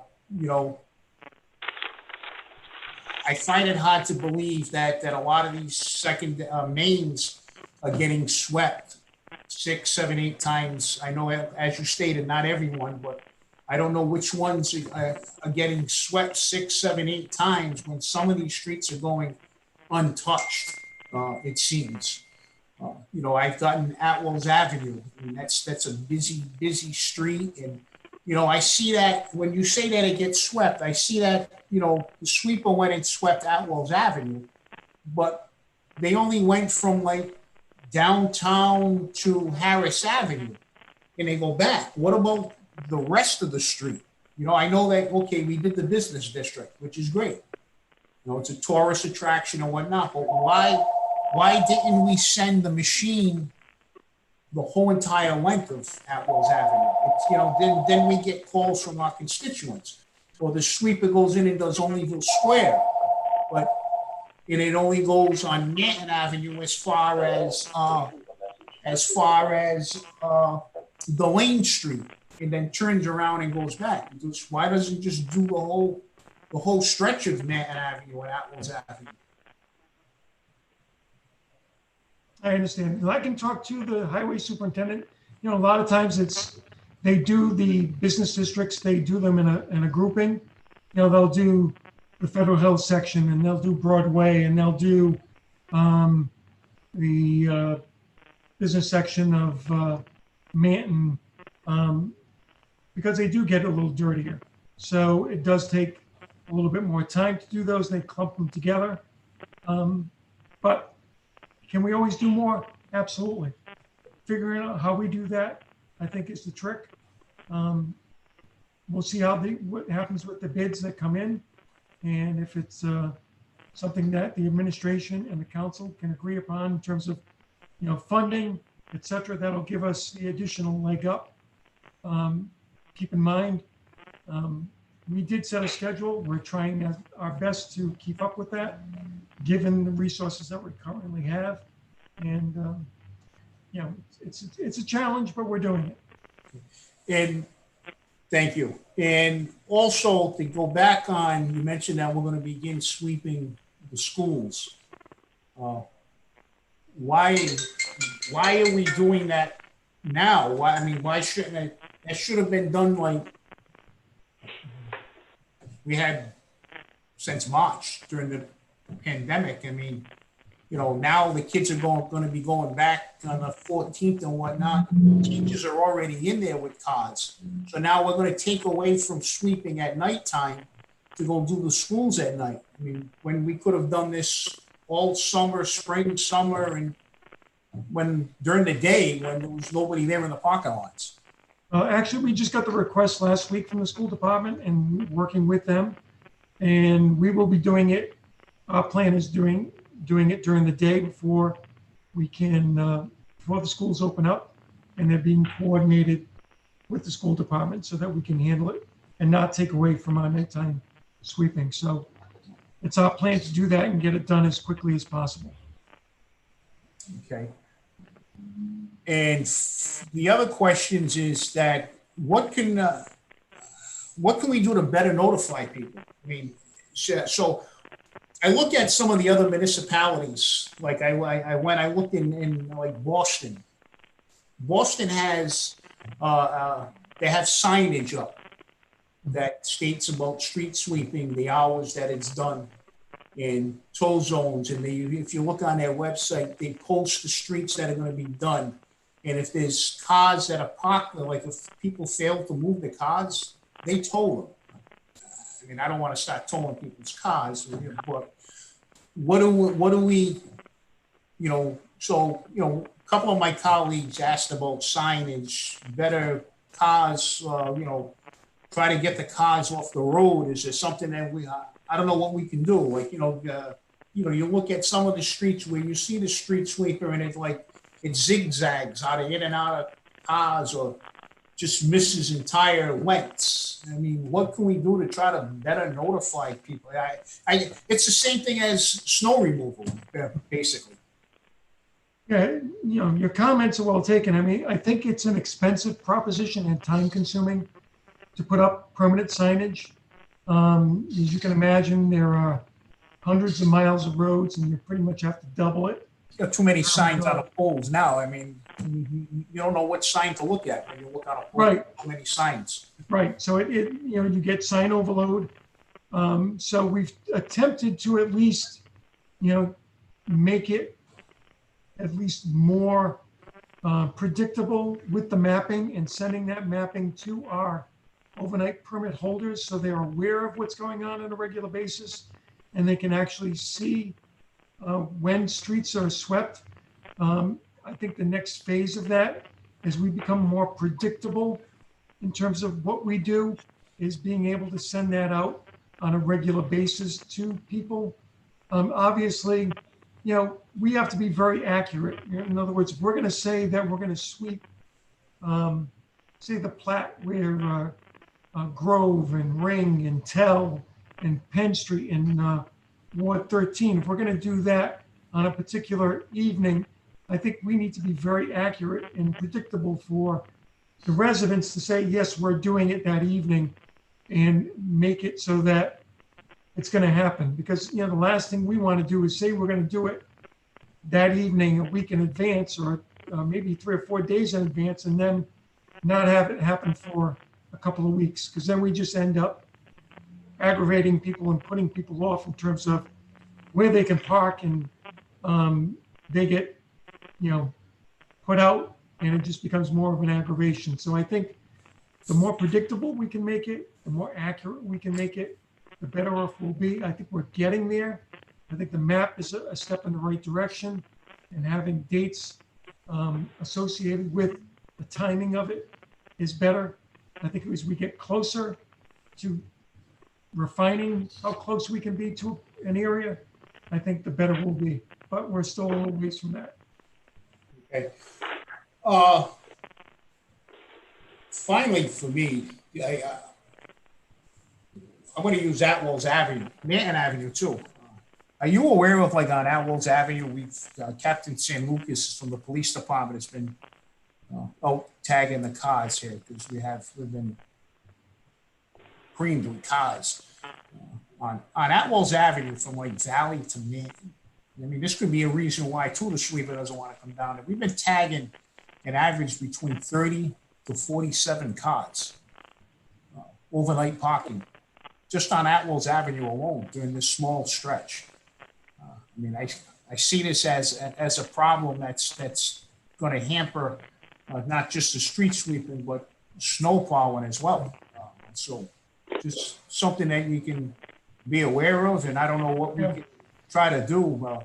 find it hard to believe that a lot of these second mains are getting swept 6, 7, 8 times. I know, as you stated, not everyone, but I don't know which ones are getting swept 6, 7, 8 times when some of these streets are going untouched, it seems. I've gotten Atwell's Avenue, and that's a busy street. And, I see that when you say that it gets swept, I see that, the sweeper went and swept Atwell's Avenue, but they only went from like downtown to Harris Avenue, and they go back. What about the rest of the street? I know that, okay, we did the business district, which is great. It's a tourist attraction or whatnot, but why didn't we send the machine the whole entire length of Atwell's Avenue? It's, then we get calls from our constituents. Well, the sweeper goes in and does Olneyville Square, and it only goes on Manhattan Avenue as far as Delane Street. and then turns around and goes back. Why doesn't he just do the whole stretch of Manton Avenue and Atwell's Avenue? I understand. And I can talk to the highway superintendent. You know, a lot of times they do the business districts, they do them in a grouping. You know, they'll do the Federal Hill section, and they'll do Broadway, and they'll do the business section of Manton, because they do get a little dirtier. So it does take a little bit more time to do those. They clump them together. But can we always do more? Absolutely. Figuring out how we do that, I think, is the trick. We'll see what happens with the bids that come in. And if it's something that the administration and the council can agree upon in terms of, you know, funding, et cetera, that'll give us the additional leg up. Keep in mind, we did set a schedule. We're trying our best to keep up with that, given the resources that we currently have. And, you know, it's a challenge, but we're doing it. And thank you. And also to go back on, you mentioned that we're going to begin sweeping the schools. Why are we doing that now? Why shouldn't it? That should have been done like we had since March during the pandemic. I mean, you know, now the kids are going to be going back on the 14th and whatnot. Teachers are already in there with cars. So now we're going to take away from sweeping at nighttime to go do the schools at night. I mean, when we could have done this all summer, spring, summer, and when during the day when there was nobody there in the parking lots. Actually, we just got the request last week from the school department and working with them. And we will be doing it. Our plan is doing it during the day before we can, before the schools open up, and they're being coordinated with the school department so that we can handle it and not take away from our nighttime sweeping. So it's our plan to do that and get it done as quickly as possible. Okay. And the other questions is that what can we do to better notify people? I mean, so I look at some of the other municipalities, like I looked in like Boston. Boston has, they have signage up that states about street sweeping, the hours that it's done, in toll zones. And if you look on their website, they post the streets that are going to be done. And if there's cars that are parked, like if people fail to move the cars, they tow them. I mean, I don't want to start towing people's cars, but what do we, you know, so, you know, a couple of my colleagues asked about signage, better cars, you know, try to get the cars off the road. Is there something that I don't know what we can do. Like, you know, you look at some of the streets where you see the street sweeper and it zigzags out of in and out of cars or just misses entire lengths. I mean, what can we do to try to better notify people? It's the same thing as snow removal, basically. Yeah, you know, your comments are well taken. I mean, I think it's an expensive proposition and time consuming to put up permanent signage. As you can imagine, there are hundreds of miles of roads and you pretty much have to double it. You got too many signs on the poles now. I mean, you don't know what sign to look at when you look on a pole. Right. Too many signs. Right. So you know, you get sign overload. So we've attempted to at least, you know, make it at least more predictable with the mapping and sending that mapping to our overnight permit holders so they're aware of what's going on a regular basis and they can actually see when streets are swept. I think the next phase of that, as we become more predictable in terms of what we do, is being able to send that out on a regular basis to people. Obviously, you know, we have to be very accurate. In other words, if we're going to say that we're going to sweep, say the Platte where Grove and Ring and Tell and Penn Street and Ward 13, if we're going to do that on a particular evening, I think we need to be very accurate and predictable for the residents to say, yes, we're doing it that evening, and make it so that it's going to happen. Because, the last thing we want to do is say we're going to do it that evening, a week in advance, or maybe 3 or 4 days in advance, and then not have it happen for a couple of weeks. Because then we just end up aggravating people and putting people off in terms of where they can park, and they get, put out, and it just becomes more of an aggravation. So I think the more predictable we can make it, the more accurate we can make it, the better off we'll be. I think we're getting there. I think the map is a step in the right direction, and having dates associated with the timing of it is better. I think as we get closer to refining how close we can be to an area, I think the better we'll be. But we're still a little ways from that. Okay. Finally, for me, I'm going to use Atwell's Avenue, Manton Avenue too. Are you aware of, like, on Atwell's Avenue, we've Captain San Lucas from the police department has been out tagging the cars here, because we've been creamed with cars on Atwell's Avenue from, like, Valley to Manton. I mean, this could be a reason why too the sweeper doesn't want to come down. We've been tagging an average between 30 to 47 cars overnight parking just on Atwell's Avenue alone during this small stretch. I mean, I see this as a problem that's going to hamper not just the street sweeping, but snow plowing as well. So just something that we can be aware of, and I don't know what we can try to do.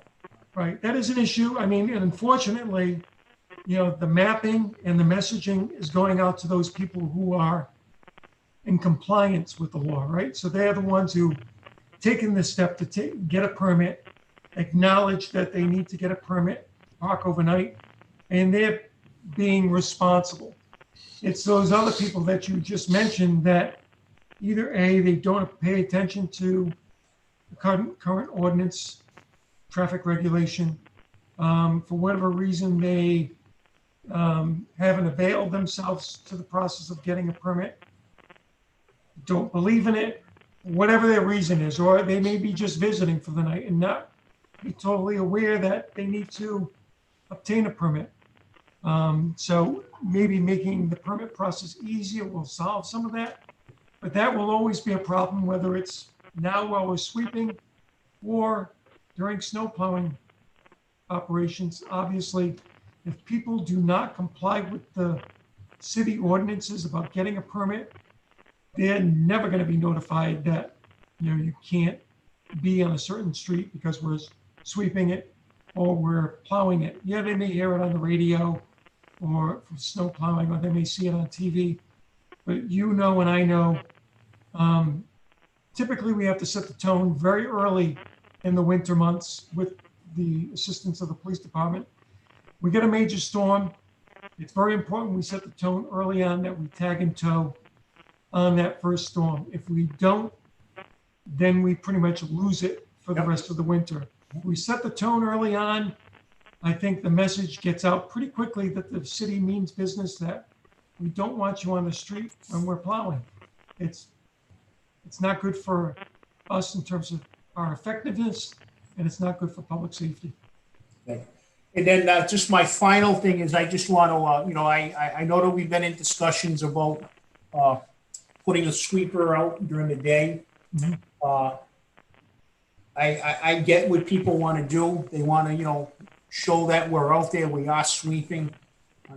Right, that is an issue. I mean, and unfortunately, the mapping and the messaging is going out to those people who are in compliance with the law, right? So they're the ones who taken this step to get a permit, acknowledge that they need to get a permit, park overnight, and they're being responsible. It's those other people that you just mentioned that either A, they don't pay attention to the current ordinance, traffic regulation. For whatever reason, they haven't availed themselves to the process of getting a permit, don't believe in it, whatever their reason is, or they may be just visiting for the night and not be totally aware that they need to obtain a permit. So maybe making the permit process easier will solve some of that, but that will always be a problem, whether it's now while we're sweeping or during snow plowing operations. Obviously, if people do not comply with the city ordinances about getting a permit, they're never going to be notified that, you can't be on a certain street because we're sweeping it or we're plowing it. Yeah, they may hear it on the radio or for snow plowing, or they may see it on TV, but and I know, typically we have to set the tone very early in the winter months with the assistance of the police department. We get a major storm. It's very important we set the tone early on, that we tag and tow on that first storm. If we don't, then we pretty much lose it for the rest of the winter. If we set the tone early on, I think the message gets out pretty quickly that the city means business, that we don't want you on the street when we're plowing. It's not good for us in terms of our effectiveness, and it's not good for public safety. Okay. And then just my final thing is, I just want to, I know that we've been in discussions about putting a sweeper out during the day. Mm-hmm. I get what people want to do. They want to, show that we're out there, we are sweeping.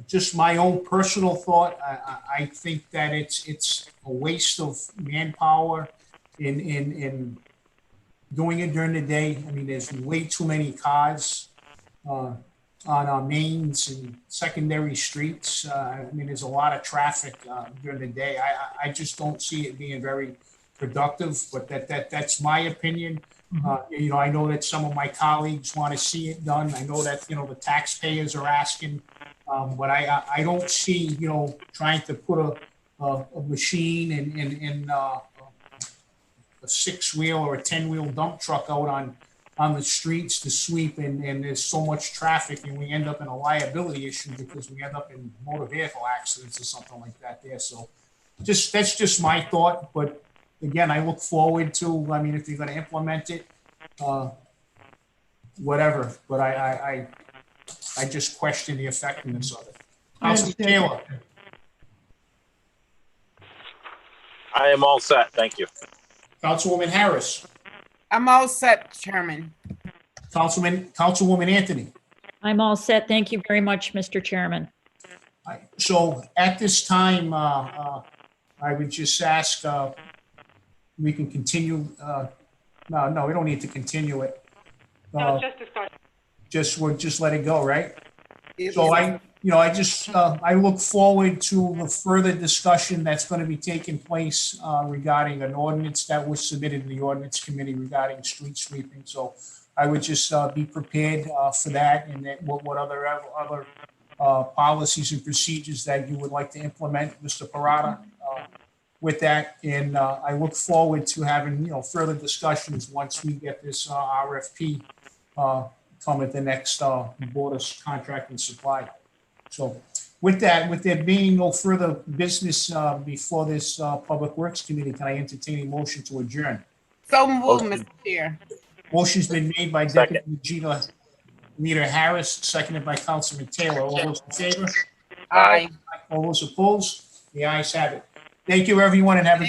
Just my own personal thought, I think that it's a waste of manpower in doing it during the day. I mean, there's way too many cars on our mains and secondary streets. I mean, there's a lot of traffic during the day. I just don't see it being very productive, but that's my opinion. I know that some of my colleagues want to see it done. I know that, the taxpayers are asking, but I don't see, trying to put a machine in a 6-wheel or a 10-wheel dump truck out on the streets to sweep, and there's so much traffic, and we end up in a liability issue because we end up in motor vehicle accidents or something like that there. So that's just my thought, but again, I look forward to, I mean, if you're gonna implement it, whatever, but I just question the effectiveness of it. I Councilman understand. Taylor, I am all set. Thank you. Councilwoman Harris, I'm all set, Chairman. Councilwoman Anthony. I'm all set. Thank you very much, Mr. Chairman. So at this time, I would just ask, we can continue, no, we don't need to continue it. No, just discussion. We'll just let it go, right? So I look forward to the further discussion that's going to be taking place regarding an ordinance that was submitted to the ordinance committee regarding street sweeping. So I would just be prepared for that, and that what other policies and procedures that you would like to implement, Mr. Parada, with that. And I look forward to having, further discussions once we get this RFP come at the next Board of Contract and Supply. So with that, with there being no further business before this Public Works Committee, can I entertain a motion to adjourn? So moved, Mr. Chair. Motion's been made by Deputy Regina Leader Harris, seconded by Councilman Taylor. All those in favor? Aye. All those opposed? The ayes have it. Thank you, everyone, and have a good